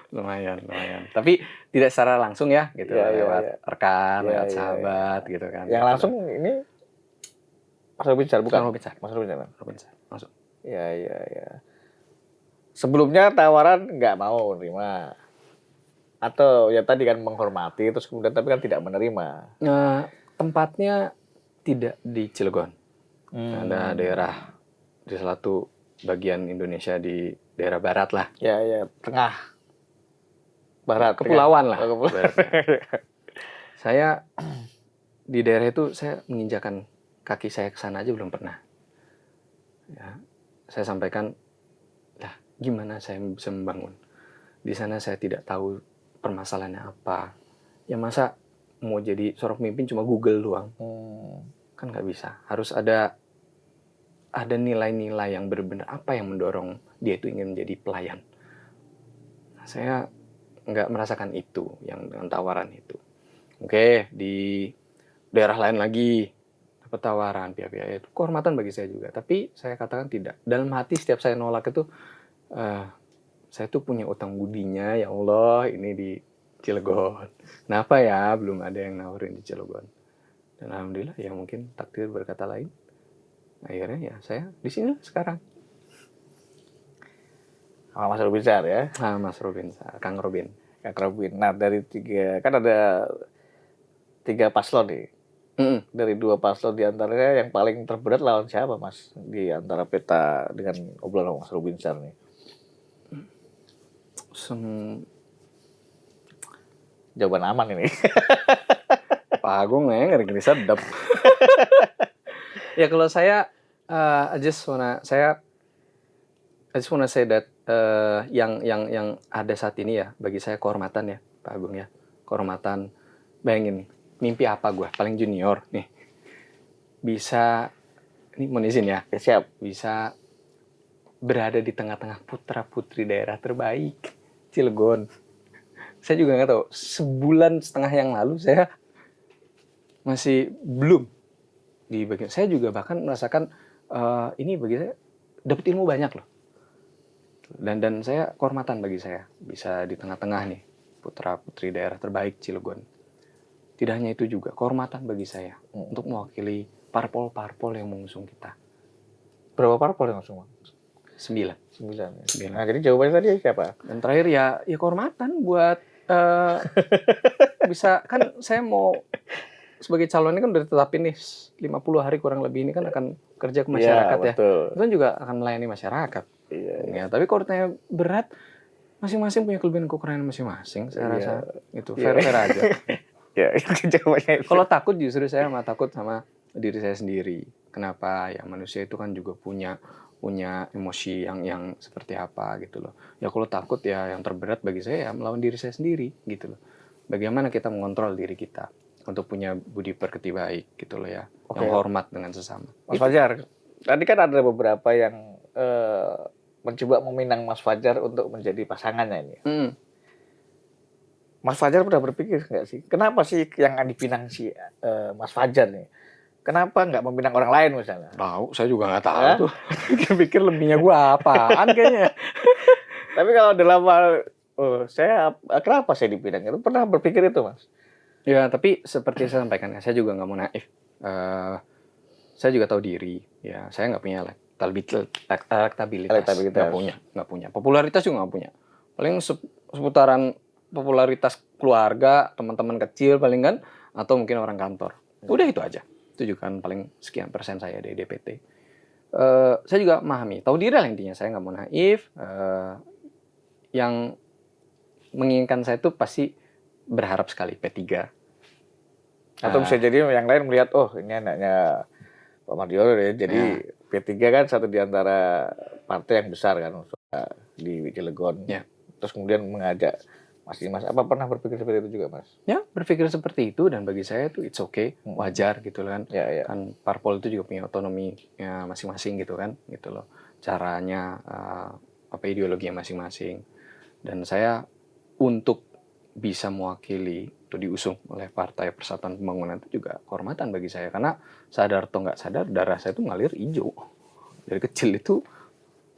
Speaker 2: lumayan. Tapi tidak secara langsung ya, gitu. Lewat rekan, lewat sahabat, gitu kan.
Speaker 1: Yang langsung ini Mas Rubinsar, bukan?
Speaker 2: Mas Rubinsar. Langsung.
Speaker 1: Ya. Sebelumnya tawaran nggak mau menerima. Atau ya tadi kan menghormati, terus kemudian tapi kan tidak menerima.
Speaker 2: Nah, tempatnya tidak di Cilegon. Ada daerah di salah satu bagian Indonesia di daerah barat lah.
Speaker 1: Ya, tengah. Barat.
Speaker 2: Kepulauan lah. Saya di daerah itu saya menginjakan kaki saya ke sana aja belum pernah. Ya, saya sampaikan, lah gimana saya bisa membangun? Di sana saya tidak tahu permasalahannya apa. Ya masa mau jadi seorang pemimpin cuma Google doang? Kan nggak bisa. Harus ada nilai-nilai yang benar-benar apa yang mendorong dia itu ingin menjadi pelayan. Nah, saya nggak merasakan itu yang dengan tawaran itu. Oke, di daerah lain lagi dapat tawaran pihak-pihak itu kehormatan bagi saya juga. Tapi saya katakan tidak. Dalam hati setiap saya nolak itu, saya tuh punya utang budinya, ya Allah, ini di Cilegon. Kenapa ya belum ada yang nawarin di Cilegon? Dan alhamdulillah ya mungkin takdir berkata lain. Akhirnya ya saya di sini sekarang.
Speaker 1: Sama Mas Rubinsar ya?
Speaker 2: Mas Rubinsar, Kang Robin.
Speaker 1: Nah dari 3, kan ada 3 paslon nih. Dari 2 paslon diantaranya yang paling terberat lawan siapa, Mas? Di antara peta dengan obrolan Mas Rubinsar nih. Jawaban aman ini.
Speaker 2: Pak Agung ngeri sedap. Ya kalau saya I just wanna say that yang ada saat ini ya bagi saya kehormatan ya Pak Agung ya, kehormatan. Bayangin mimpi apa gue paling junior nih bisa ini mohon izin ya,
Speaker 1: siap,
Speaker 2: bisa berada di tengah-tengah putra putri daerah terbaik Cilegon. Saya juga nggak tahu, sebulan setengah yang lalu saya masih belum di bagian. Saya juga bahkan merasakan ini bagi saya dapat ilmu banyak loh. Dan saya kehormatan bagi saya bisa di tengah-tengah nih putra putri daerah terbaik Cilegon. Tidak hanya itu juga kehormatan bagi saya untuk mewakili parpol yang mengusung kita.
Speaker 1: Berapa parpol yang mengusung?
Speaker 2: 9.
Speaker 1: 9.
Speaker 2: 9.
Speaker 1: Nah, jadi jawabannya tadi siapa?
Speaker 2: Dan terakhir ya kehormatan buat bisa kan saya mau sebagai calon ini kan udah ditetapin nih 50 hari kurang lebih ini kan akan kerja ke masyarakat ya.
Speaker 1: Betul.
Speaker 2: Itu kan juga akan melayani masyarakat.
Speaker 1: Iya.
Speaker 2: Ya, tapi kalau ditanya berat, masing-masing punya kelebihan kekurangan masing-masing. Saya rasa itu fair-fair aja.
Speaker 1: Ya, itu jawabannya.
Speaker 2: Kalau takut justru saya malah takut sama diri saya sendiri. Kenapa? Ya manusia itu kan juga punya emosi yang seperti apa gitu loh. Ya kalau takut ya yang terberat bagi saya ya melawan diri saya sendiri gitu loh. Bagaimana kita mengontrol diri kita untuk punya budi pekerti baik gitu loh ya. Yang hormat dengan sesama.
Speaker 1: Mas Fajar, tadi kan ada beberapa yang mencoba meminang Mas Fajar untuk menjadi pasangannya ini. Mas Fajar pernah berpikir nggak sih, kenapa sih yang dipinang si Mas Fajar nih? Kenapa nggak meminang orang lain misalnya?
Speaker 2: Tahu, saya juga nggak tahu tuh. Pikir-pikir lebihnya gua apaan kayaknya.
Speaker 1: Tapi kalau dalam hal, kenapa saya dipinang? Itu pernah berpikir itu, Mas?
Speaker 2: Ya, tapi seperti saya sampaikan ya, saya juga nggak mau naif. Saya juga tahu diri. Ya, saya nggak punya elektabilitas. Nggak punya. Popularitas juga nggak punya. Paling seputaran popularitas keluarga, teman-teman kecil paling kan, atau mungkin orang kantor. Udah itu aja. Itu juga kan paling sekian persen saya dari DPT. Saya juga memahami, tahu diri lah intinya. Saya nggak mau naif. Yang menginginkan saya itu pasti berharap sekali P3.
Speaker 1: Atau bisa jadi yang lain melihat, oh ini anaknya Pak Mardiono ya. Jadi P3 kan satu di antara partai yang besar kan di Cilegon.
Speaker 2: Ya.
Speaker 1: Terus kemudian mengajak Mas, apa pernah berpikir seperti itu juga, Mas?
Speaker 2: Ya, berpikir seperti itu dan bagi saya itu it's okay, wajar gitu kan.
Speaker 1: Ya.
Speaker 2: Kan parpol itu juga punya otonomi ya, masing-masing gitu kan, gitu loh. Caranya ideologinya masing-masing. Dan saya untuk bisa mewakili atau diusung oleh Partai Persatuan Pembangunan itu juga kehormatan bagi saya karena sadar atau nggak sadar darah saya itu ngalir hijau. Dari kecil itu.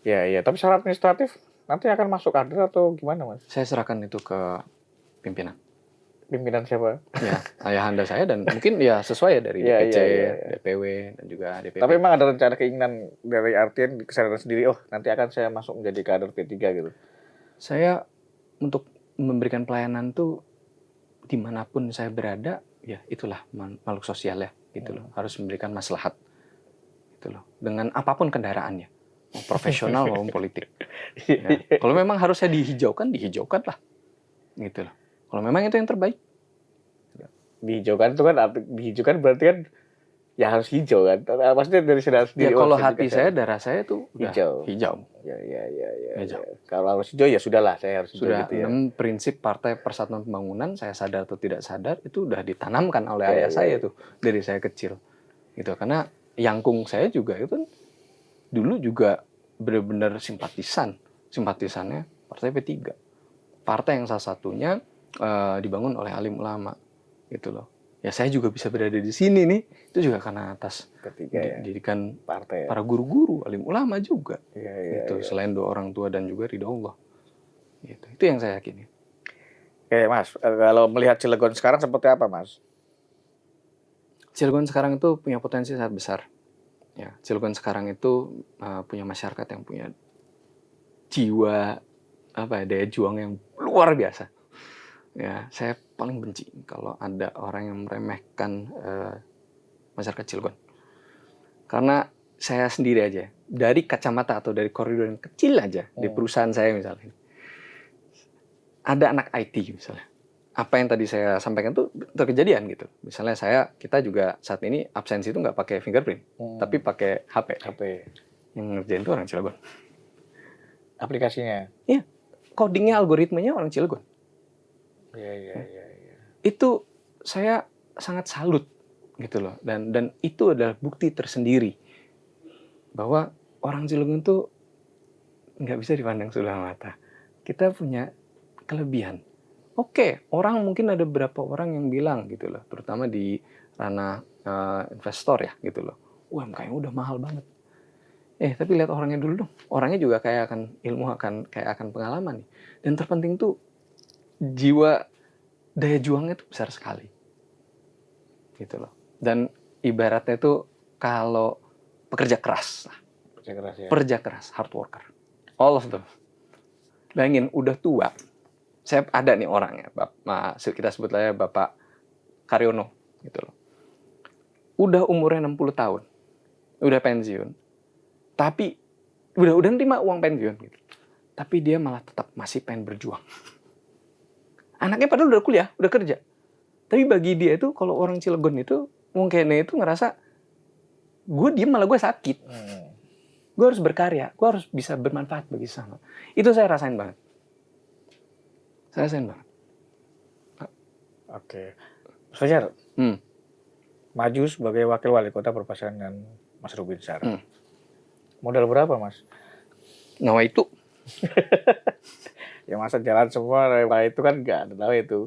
Speaker 1: Ya, tapi syarat administratif nanti akan masuk kader atau gimana, Mas?
Speaker 2: Saya serahkan itu ke pimpinan.
Speaker 1: Pimpinan siapa?
Speaker 2: Ya, ayahanda saya dan mungkin ya sesuai ya dari DPC, DPW dan juga DPP.
Speaker 1: Tapi memang ada rencana keinginan dari Artian kesadaran sendiri, oh nanti akan saya masuk menjadi kader P3 gitu.
Speaker 2: Saya untuk memberikan pelayanan tuh dimanapun saya berada, ya itulah makhluk sosial ya, gitu loh. Harus memberikan maslahat, gitu loh. Dengan apapun kendaraannya, profesional maupun politik. Ya. Kalau memang harus saya dihijaukan lah, gitu loh. Kalau memang itu yang terbaik.
Speaker 1: Dihijaukan itu kan, dihijaukan berarti kan ya harus hijau kan. Maksudnya dari saudara sendiri.
Speaker 2: Ya kalau hati saya, darah saya tuh udah hijau.
Speaker 1: Ya.
Speaker 2: Hijau.
Speaker 1: Kalau harus hijau ya sudahlah, saya harus hijau
Speaker 2: sudah
Speaker 1: gitu ya.
Speaker 2: 6 prinsip Partai Persatuan Pembangunan, saya sadar atau tidak sadar, itu udah ditanamkan oleh ayah saya tuh dari saya kecil. Gitu. Karena yangkung saya juga itu dulu juga benar-benar simpatisannya Partai P3. Partai yang salah satunya dibangun oleh alim ulama gitu loh. Ya saya juga bisa berada di sini nih, itu juga karena atas didikan
Speaker 1: partai,
Speaker 2: para guru-guru, alim ulama juga.
Speaker 1: Gitu.
Speaker 2: Selain doa orang tua dan juga ridho Allah. Gitu. Itu yang saya yakini.
Speaker 1: Oke, Mas, kalau melihat Cilegon sekarang seperti apa, Mas?
Speaker 2: Cilegon sekarang itu punya potensi sangat besar. Ya, Cilegon sekarang itu punya masyarakat yang punya jiwa daya juang yang luar biasa. Ya, saya paling benci kalau ada orang yang meremehkan masyarakat Cilegon. Karena saya sendiri aja, dari kacamata atau dari koridor yang kecil aja, di perusahaan saya misalnya, ada anak IT misalnya. Apa yang tadi saya sampaikan itu terkejadian gitu. Misalnya kita juga saat ini absensi itu nggak pakai fingerprint, tapi pakai HP. Yang ngerjain itu orang Cilegon.
Speaker 1: Aplikasinya?
Speaker 2: Iya, codingnya, algoritmanya orang Cilegon.
Speaker 1: Iya.
Speaker 2: Itu saya sangat salut gitu loh, dan itu adalah bukti tersendiri bahwa orang Cilegon itu nggak bisa dipandang sebelah mata. Kita punya kelebihan. Oke, orang mungkin ada beberapa orang yang bilang gitu loh, terutama di ranah investor ya gitu loh. UMKM udah mahal banget. Tapi lihat orangnya dulu dong. Orangnya juga kayak akan ilmu, akan pengalaman nih. Dan terpenting tuh jiwa daya juangnya tuh besar sekali. Gitu loh. Dan ibaratnya tuh kalau pekerja keras, hard worker. All of them. Bayangin, udah tua. Saya ada nih orangnya, kita sebut aja Bapak Karyono, gitu loh. Udah umurnya 60 tahun, udah pensiun, tapi udah nerima uang pensiun, gitu. Tapi dia malah tetap masih pengen berjuang. Anaknya padahal udah kuliah, udah kerja. Tapi bagi dia itu, kalau orang Cilegon itu, mungkin itu ngerasa, gue diem malah gue sakit. Gue harus berkarya, gue harus bisa bermanfaat bagi sesama. Itu saya rasain banget.
Speaker 1: Oke. Mas Fajar, maju sebagai wakil wali kota berpasangan dengan Mas Ruby Sarah. Modal berapa, Mas?
Speaker 2: Nawa itu.
Speaker 1: Ya masa jalan semua, itu kan nggak ada tahu itu.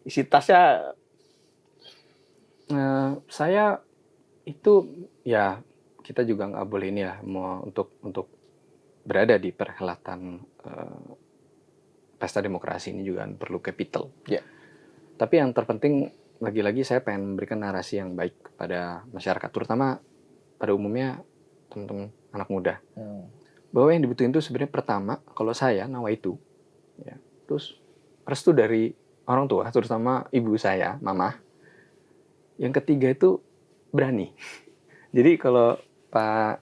Speaker 1: Isi tasnya.
Speaker 2: Saya itu ya kita juga nggak boleh ini ya mau untuk berada di perhelatan pesta demokrasi ini juga perlu capital.
Speaker 1: Ya.
Speaker 2: Tapi yang terpenting lagi-lagi saya pengen memberikan narasi yang baik kepada masyarakat, terutama pada umumnya teman-teman anak muda. Bahwa yang dibutuhin itu sebenarnya pertama, kalau saya nawa itu, ya, terus restu dari orang tua, terutama ibu saya, mama. Yang ketiga itu berani. Jadi kalau Pak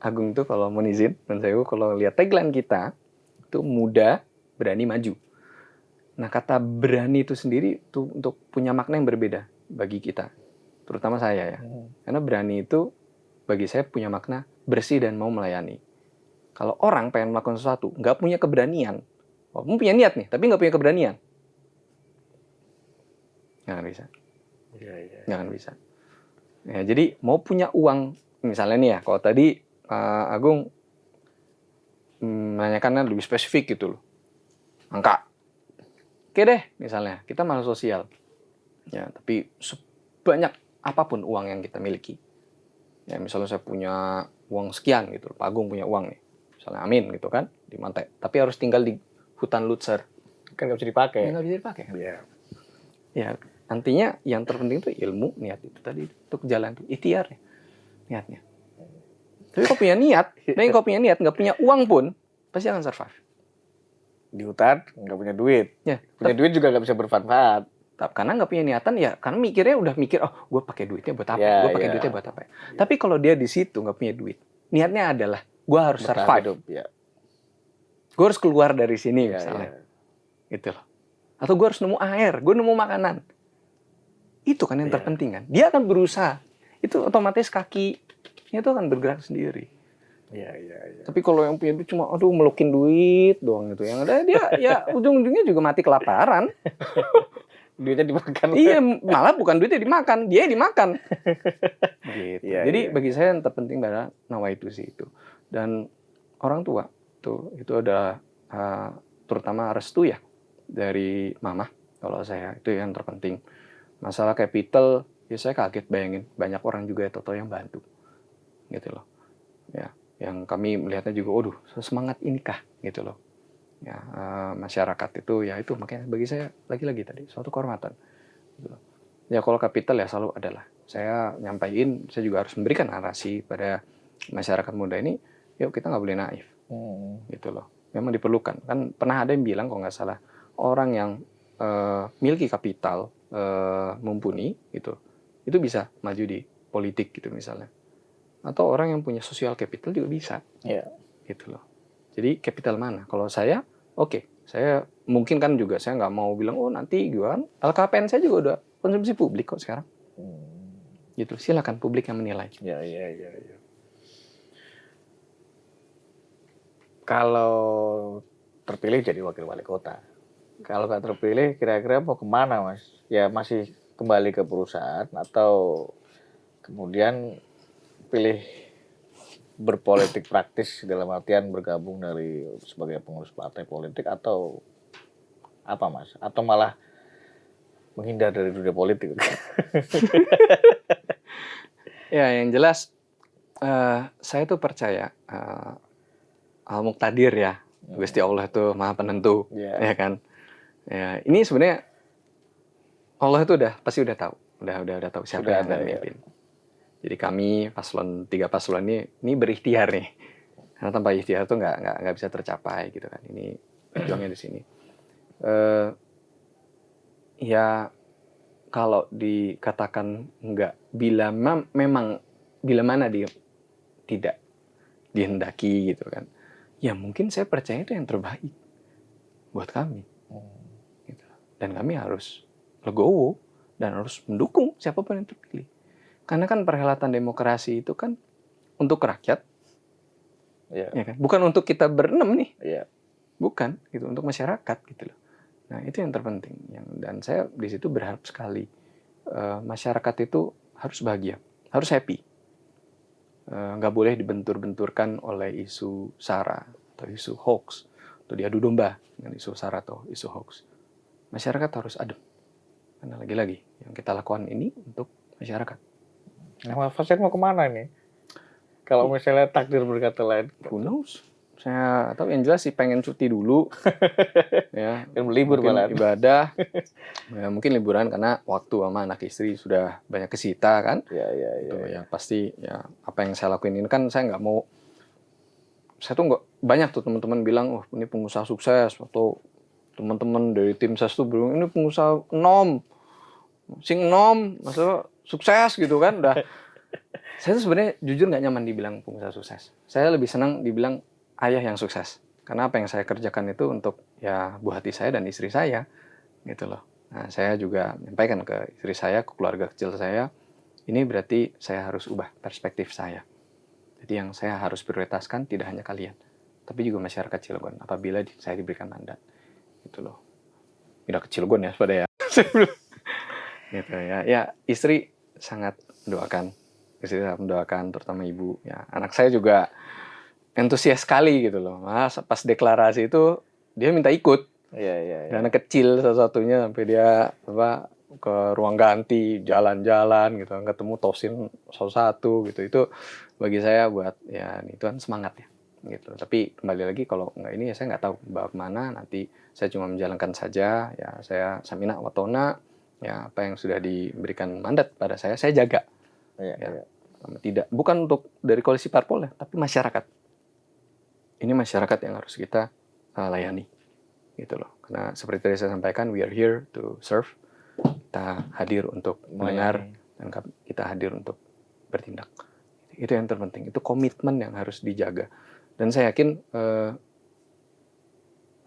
Speaker 2: Agung itu kalau mau izin, dan saya kalau lihat tagline kita itu muda, berani, maju. Nah, kata berani itu sendiri itu untuk punya makna yang berbeda bagi kita, terutama saya ya. Karena berani itu bagi saya punya makna bersih dan mau melayani. Kalau orang pengen melakukan sesuatu, nggak punya keberanian, walaupun punya niat nih, tapi nggak punya keberanian, nggak akan bisa. Nggak akan bisa. Ya, jadi mau punya uang, misalnya nih ya, kalau tadi Agung menanyakannya lebih spesifik gitu loh, angka. Oke deh, misalnya kita makhluk sosial, ya, tapi sebanyak apapun uang yang kita miliki, ya misalnya saya punya uang sekian gitu, Pak Agung punya uang nih, misalnya Amin gitu kan, di Mantai, tapi harus tinggal di hutan Lutzer,
Speaker 1: Kan nggak bisa dipakai.
Speaker 2: ya, nggak bisa dipakai.
Speaker 1: Iya.
Speaker 2: Ya, nantinya yang terpenting itu ilmu, niat itu tadi, untuk jalan itu, ikhtiar ya, niatnya. Tapi kau punya niat, dan kau punya niat, nggak punya uang pun, pasti akan survive.
Speaker 1: Di hutan nggak punya duit,
Speaker 2: Ya,
Speaker 1: punya duit juga nggak bisa bermanfaat.
Speaker 2: karena nggak punya niatan ya, karena mikirnya udah mikir, oh gue pakai duitnya buat apa?
Speaker 1: Ya,
Speaker 2: Gue pakai
Speaker 1: ya.
Speaker 2: duitnya buat apa? Ya? Tapi kalau dia di situ nggak punya duit, niatnya adalah gue harus survive,
Speaker 1: Ya.
Speaker 2: gue harus keluar dari sini
Speaker 1: Ya,
Speaker 2: misalnya,
Speaker 1: ya.
Speaker 2: gitu loh. Atau gue harus nemu air, gue nemu makanan. Itu kan yang
Speaker 1: Ya.
Speaker 2: terpenting kan. Dia akan berusaha, itu otomatis kakinya itu akan bergerak sendiri.
Speaker 1: Iya.
Speaker 2: Tapi kalau yang punya duit cuma melukin duit doang gitu, yang ada dia ya ujung-ujungnya juga mati kelaparan.
Speaker 1: Duitnya dimakan.
Speaker 2: Iya, malah bukan duitnya dimakan, dia dimakan. Gitu.
Speaker 1: Iya,
Speaker 2: Jadi
Speaker 1: iya.
Speaker 2: bagi saya yang terpenting adalah nawa itu sih itu. Dan orang tua itu ada terutama restu ya dari mama. Kalau saya itu yang terpenting. Masalah capital, ya saya kaget bayangin banyak orang juga yang bantu, gitu loh. Ya, yang kami melihatnya juga, waduh, semangat inikah, gitu loh. Ya, masyarakat itu ya itu makanya bagi saya lagi-lagi tadi suatu kehormatan. Gitu. Ya kalau kapital ya selalu adalah saya nyampaikan, saya juga harus memberikan narasi pada masyarakat muda ini, yuk kita nggak boleh naif, gitu loh. Memang diperlukan. Kan pernah ada yang bilang kalau nggak salah orang yang miliki kapital mumpuni itu bisa maju di politik gitu misalnya. Atau orang yang punya social capital juga bisa, gitu loh. Jadi capital mana? Kalau saya, oke, saya mungkin kan juga saya nggak mau bilang nanti gue kan LKPN saya juga udah konsumsi publik kok sekarang. Gitu, silakan publik yang menilai.
Speaker 1: Iya. Kalau terpilih jadi wakil wali kota, kalau nggak terpilih kira-kira mau kemana, Mas? Ya masih kembali ke perusahaan atau kemudian pilih berpolitik praktis dalam artian bergabung sebagai pengurus partai politik atau apa, Mas? Atau malah menghindar dari dunia politik?
Speaker 2: Ya, yang jelas saya tuh percaya Al-Muqtadir ya, Gusti Allah itu Maha Penentu, ya kan. Ya, ini sebenarnya Allah itu pasti udah tahu, udah tahu siapa yang akan memimpin. Jadi kami 3 paslon ini berikhtiar nih. Karena tanpa ikhtiar tuh nggak bisa tercapai gitu kan. Ini tujuannya di sini. Ya kalau dikatakan enggak, memang bila mana dia tidak dihendaki gitu kan, ya mungkin saya percaya itu yang terbaik buat kami gitu. Dan kami harus legowo dan harus mendukung siapapun yang terpilih, karena kan perhelatan demokrasi itu kan untuk rakyat, ya kan, bukan untuk kita berenam nih, bukan gitu, untuk masyarakat gitu loh. Nah itu yang terpenting, dan saya di situ berharap sekali masyarakat itu harus bahagia, harus happy, nggak boleh dibentur-benturkan oleh isu sara atau isu hoax atau diadu domba dengan isu sara atau isu hoax. Masyarakat harus adem, karena lagi-lagi yang kita lakukan ini untuk masyarakat.
Speaker 1: Nah, Mas Fasid mau kemana nih? Kalau misalnya takdir berkata lain,
Speaker 2: who knows? Saya tahu, yang jelas sih pengen cuti dulu, ya,
Speaker 1: libur malah,
Speaker 2: ibadah, ya, mungkin liburan karena waktu sama anak istri sudah banyak kesita kan, ya pasti ya apa yang saya lakuin ini kan saya nggak mau, saya tuh nggak banyak tuh teman-teman bilang, oh ini pengusaha sukses, atau teman-teman dari tim ses tuh bilang ini pengusaha sing maksudnya sukses gitu kan, udah. Saya tuh sebenarnya jujur nggak nyaman dibilang pengusaha sukses. Saya lebih senang dibilang ayah yang sukses. Karena apa yang saya kerjakan itu untuk ya buah hati saya dan istri saya, gitu loh. Nah, saya juga menyampaikan ke istri saya, ke keluarga kecil saya, ini berarti saya harus ubah perspektif saya. Jadi yang saya harus prioritaskan tidak hanya kalian, tapi juga masyarakat Cilegon apabila saya diberikan mandat, gitu loh. Tidak ke Cilegon ya, pada ya. Gitu ya. Ya, istri sangat mendoakan. Istri sangat mendoakan, terutama ibu. Ya, anak saya juga antusias sekali gitu loh. Mas, pas deklarasi itu dia minta ikut. Anak kecil satu-satunya sampai dia ke ruang ganti, jalan-jalan gitu, ketemu Tosin satu gitu. Itu bagi saya buat ya itu kan semangat ya gitu. Tapi kembali lagi kalau nggak ini ya saya nggak tahu bawa kemana. Nanti saya cuma menjalankan saja. Ya saya samina watona. Ya apa yang sudah diberikan mandat pada saya jaga. Tidak, bukan untuk dari koalisi parpol ya, tapi masyarakat. Ini masyarakat yang harus kita layani, gitu loh. Karena seperti tadi saya sampaikan, we are here to serve. Kita hadir untuk mendengar dan kita hadir untuk bertindak. Itu yang terpenting. Itu komitmen yang harus dijaga. Dan saya yakin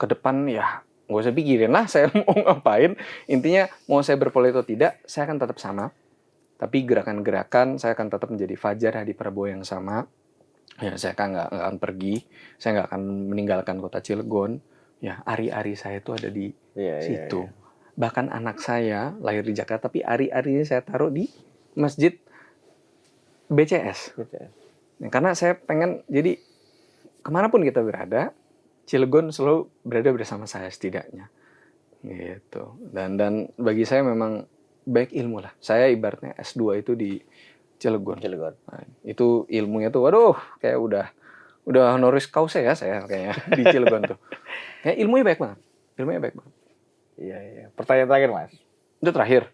Speaker 2: ke depan ya nggak usah pikirin lah saya mau ngapain. Intinya mau saya berpolitik atau tidak, saya akan tetap sama. Tapi gerakan-gerakan saya akan tetap menjadi Fajar Hadi Prabowo yang sama. Ya, saya nggak akan pergi. Saya nggak akan meninggalkan kota Cilegon. Ya, ari-ari saya itu ada di situ. Bahkan anak saya lahir di Jakarta, tapi ari-arinya saya taruh di masjid BCS. Ya, karena saya pengen, jadi kemanapun kita berada, Cilegon selalu berada bersama saya setidaknya. Gitu. Dan bagi saya memang baik ilmu lah. Saya ibaratnya S2 itu di Cilegon. Nah, itu ilmunya tuh waduh kayak udah honoris causa ya saya kayaknya di Cilegon tuh. Kayak ilmunya baik banget.
Speaker 1: Iya. Pertanyaan terakhir, Mas.
Speaker 2: Itu terakhir.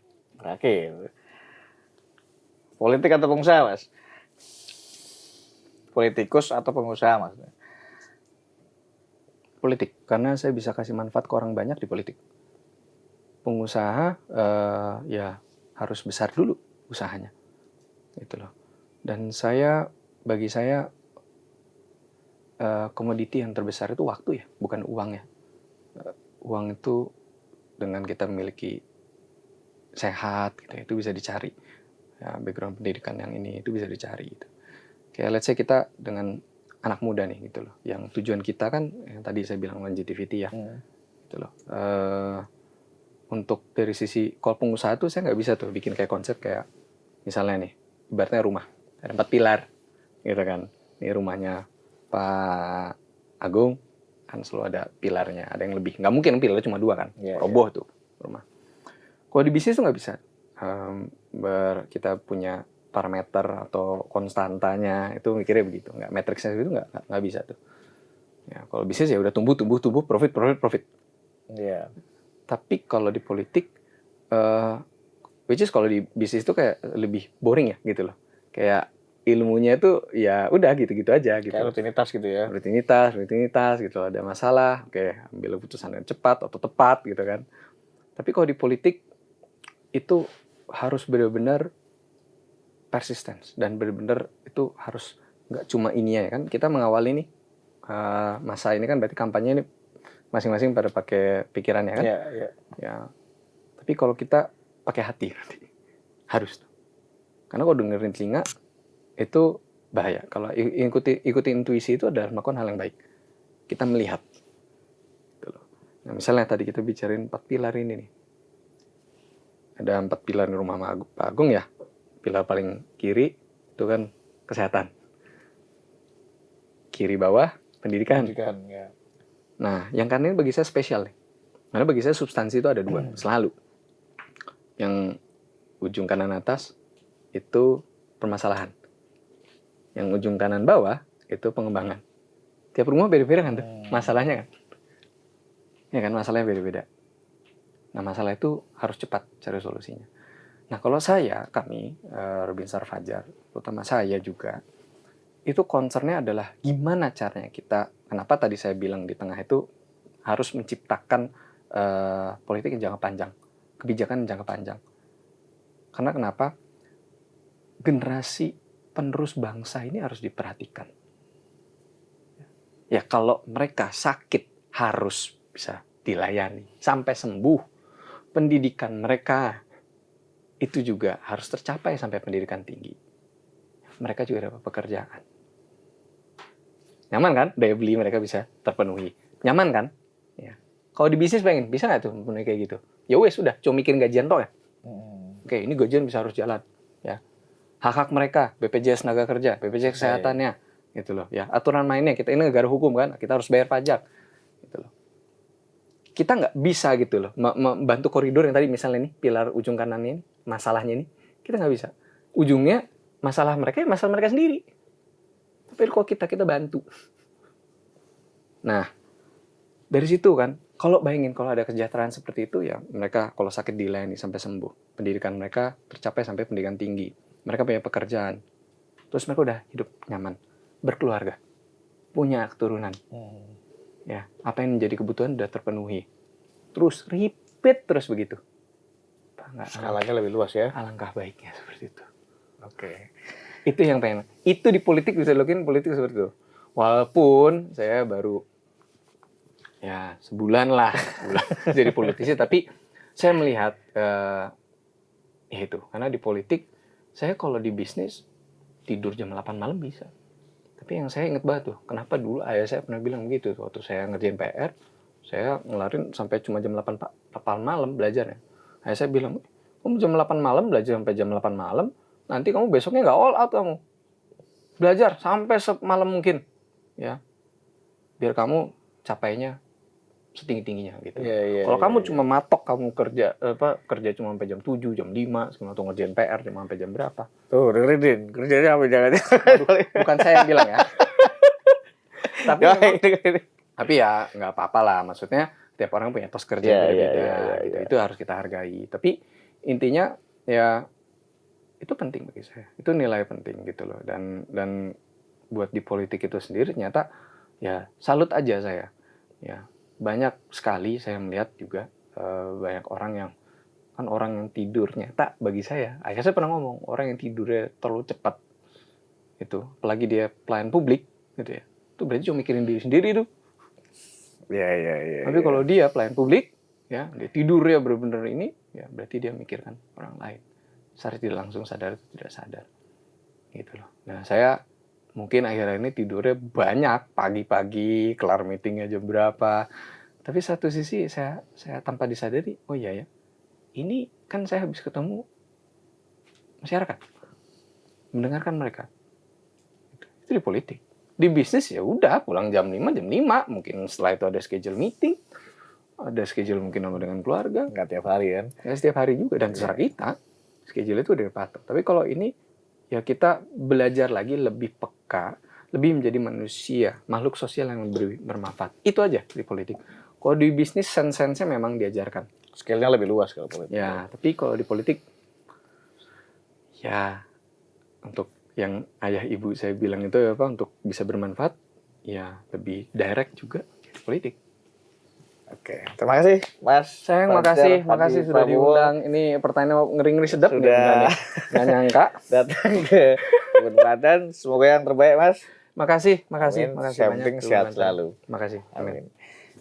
Speaker 1: Politik atau pengusaha, Mas? Politikus atau pengusaha, Mas?
Speaker 2: Politik, karena saya bisa kasih manfaat ke orang banyak di politik. Pengusaha ya harus besar dulu usahanya, gitu loh. Dan bagi saya komoditi yang terbesar itu waktu ya, bukan uang ya. Uang itu dengan kita memiliki sehat, gitu, itu bisa dicari. Ya, background pendidikan yang ini itu bisa dicari. Gitu. Kayak let's say kita dengan anak muda nih, gitu loh. Yang tujuan kita kan, yang tadi saya bilang longevity ya, gitu loh. Untuk dari sisi kalau pengusaha tuh saya nggak bisa tuh bikin kayak konsep kayak misalnya nih ibaratnya rumah ada 4 pilar gitu kan, ini rumahnya Pak Agung kan selalu ada pilarnya, ada yang lebih, nggak mungkin pilarnya cuma 2 kan, roboh tuh rumah. Kalau di bisnis tuh nggak bisa, kita punya parameter atau konstantanya itu mikirnya begitu, nggak matriksnya itu nggak bisa tuh ya. Kalau bisnis ya udah tumbuh profit. Tapi kalau di politik, which is kalau di bisnis itu kayak lebih boring ya gitu loh. Kayak ilmunya itu ya udah gitu-gitu aja gitu.
Speaker 1: Kayak rutinitas gitu ya.
Speaker 2: Rutinitas gitu. Ada masalah, oke, ambil keputusan yang cepat atau tepat gitu kan. Tapi kalau di politik itu harus benar-benar persistence dan benar-benar itu harus nggak cuma ini ya kan. Kita mengawali nih masa ini kan berarti kampanye ini masing-masing pada pakai pikirannya kan.
Speaker 1: Iya.
Speaker 2: Ya. Tapi kalau kita pakai hati nanti harus. Karena kalau dengerin telinga itu bahaya. Kalau ikuti intuisi itu adalah melakukan hal yang baik. Kita melihat. Gitu loh. Nah, misalnya tadi kita bicarain 4 pilar ini nih. Ada 4 pilar di rumah Pak Agung ya. Pilar paling kiri itu kan kesehatan. Kiri bawah pendidikan.
Speaker 1: Ya.
Speaker 2: Nah, yang kanan ini bagi saya spesial nih. Karena bagi saya substansi itu ada 2 selalu. Yang ujung kanan atas itu permasalahan. Yang ujung kanan bawah itu pengembangan. Tiap rumah beda-beda kan tuh masalahnya kan. Ya kan, masalahnya beda-beda. Nah, masalah itu harus cepat cari solusinya. Nah, kalau kami Rubinsar Fajar, terutama saya juga, itu concernnya adalah gimana caranya kita, kenapa tadi saya bilang di tengah itu harus menciptakan politik yang jangka panjang, kebijakan yang jangka panjang. Karena kenapa? Generasi penerus bangsa ini harus diperhatikan. Ya, kalau mereka sakit harus bisa dilayani sampai sembuh. Pendidikan mereka itu juga harus tercapai sampai pendidikan tinggi. Mereka juga dapat pekerjaan. Nyaman kan? Daya beli mereka bisa terpenuhi. Nyaman kan? Ya. Kalau di bisnis bisa nggak tuh memenuhi kayak gitu? Ya wes sudah, cuma mikirin gajian toh ya. Oke, ini gajian bisa harus jalan. Ya. Hak-hak mereka, BPJS tenaga kerja, BPJS kesehatannya, gitu loh. Ya, aturan mainnya kita ini negara hukum kan, kita harus bayar pajak, gitu loh. Kita nggak bisa gitu loh, membantu koridor yang tadi misalnya nih pilar ujung kanan ini, masalahnya ini, kita nggak bisa. Ujungnya masalah mereka sendiri. Tapi kalau kita bantu. Nah, dari situ kan, kalau bayangin kalau ada kesejahteraan seperti itu ya mereka kalau sakit dilayani sampai sembuh, pendidikan mereka tercapai sampai pendidikan tinggi. Mereka punya pekerjaan, terus mereka udah hidup nyaman, berkeluarga, punya keturunan. Ya, apa yang menjadi kebutuhan udah terpenuhi. Terus repeat terus begitu.
Speaker 1: Skalanya lebih luas ya.
Speaker 2: Alangkah baiknya seperti itu.
Speaker 1: Oke.
Speaker 2: Itu yang pengen. Itu di politik bisa dilakuin politik seperti itu. Walaupun saya baru ya sebulan jadi politisi, tapi saya melihat ya itu karena di politik saya kalau di bisnis tidur jam 8 malam bisa. Tapi yang saya ingat banget tuh, kenapa dulu ayah saya pernah bilang begitu waktu saya ngerjain PR, saya ngelarin sampai cuma jam 8 malam belajarnya. Ayah saya bilang, kamu jam 8 malam belajar sampai jam 8 malam, nanti kamu besoknya nggak all out kamu. Belajar sampai semalam mungkin. Ya. Biar kamu capainya setinggi-tingginya gitu. Kalau kamu cuma matok kamu kerja cuma sampai jam 7, jam 5, atau ngerjain PR cuma sampai jam berapa.
Speaker 1: Tuh, dengerin, kerjanya apa jangan.
Speaker 2: Bukan saya yang bilang ya. Tapi ya nggak apa-apa lah, maksudnya tiap orang punya etos kerja yang beda-beda gitu. Itu harus kita hargai. Tapi intinya ya itu penting bagi saya. Itu nilai penting gitu loh. Dan buat di politik itu sendiri ternyata ya salut aja saya. Ya, banyak sekali saya melihat juga banyak orang yang tidurnya tak bagi saya. Ayah saya pernah ngomong, orang yang tidurnya terlalu cepat itu, apalagi dia pelayan publik gitu ya. Itu berarti cuma mikirin diri sendiri tuh.
Speaker 1: Iya.
Speaker 2: Tapi kalau dia pelayan publik, ya, dia tidurnya benar-benar ini, ya berarti dia mikirkan orang lain. Secara tidak langsung sadar atau tidak sadar. Gitu loh. Nah, saya mungkin akhir-akhir ini tidurnya banyak, pagi-pagi, kelar meetingnya jam berapa. Tapi satu sisi saya tanpa disadari, oh iya ya, ini kan saya habis ketemu masyarakat, mendengarkan mereka. Itu di politik. Di bisnis ya udah pulang jam 5, mungkin setelah itu ada schedule meeting, ada schedule mungkin sama dengan keluarga.
Speaker 1: Nggak tiap hari kan?
Speaker 2: Ya setiap hari juga, dan terserah kita. Schedule itu udah dipatok. Tapi kalau ini ya kita belajar lagi lebih peka, lebih menjadi manusia, makhluk sosial yang bermanfaat. Itu aja di politik. Kalau di bisnis sense-nya memang diajarkan.
Speaker 1: Skill-nya lebih luas kalau politik.
Speaker 2: Ya, tapi kalau di politik ya untuk yang ayah ibu saya bilang itu apa untuk bisa bermanfaat, ya lebih direct juga politik.
Speaker 1: Oke, terima kasih Mas.
Speaker 2: Sayang,
Speaker 1: Fajar
Speaker 2: makasih
Speaker 1: Hadi
Speaker 2: sudah
Speaker 1: Prabowo.
Speaker 2: diundang. Ini pertanyaan ngeri-ngeri sedap nih,
Speaker 1: Sudah
Speaker 2: nggak nyangka.
Speaker 1: datang ke Tribun Banten. Semoga yang terbaik Mas.
Speaker 2: Makasih
Speaker 1: Amin.
Speaker 2: banyak.
Speaker 1: Samping
Speaker 2: Tribun
Speaker 1: sehat
Speaker 2: Banten.
Speaker 1: selalu.
Speaker 2: Makasih. Amin.
Speaker 1: Amin.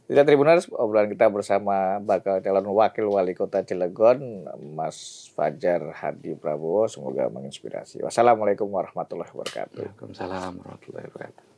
Speaker 1: Tidak Tribuners, obrolan kita bersama bakal calon wakil wali kota Cilegon, Mas Fajar Hadi Prabowo. Semoga menginspirasi. Wassalamualaikum warahmatullahi wabarakatuh.
Speaker 2: Waalaikumsalam warahmatullahi wabarakatuh.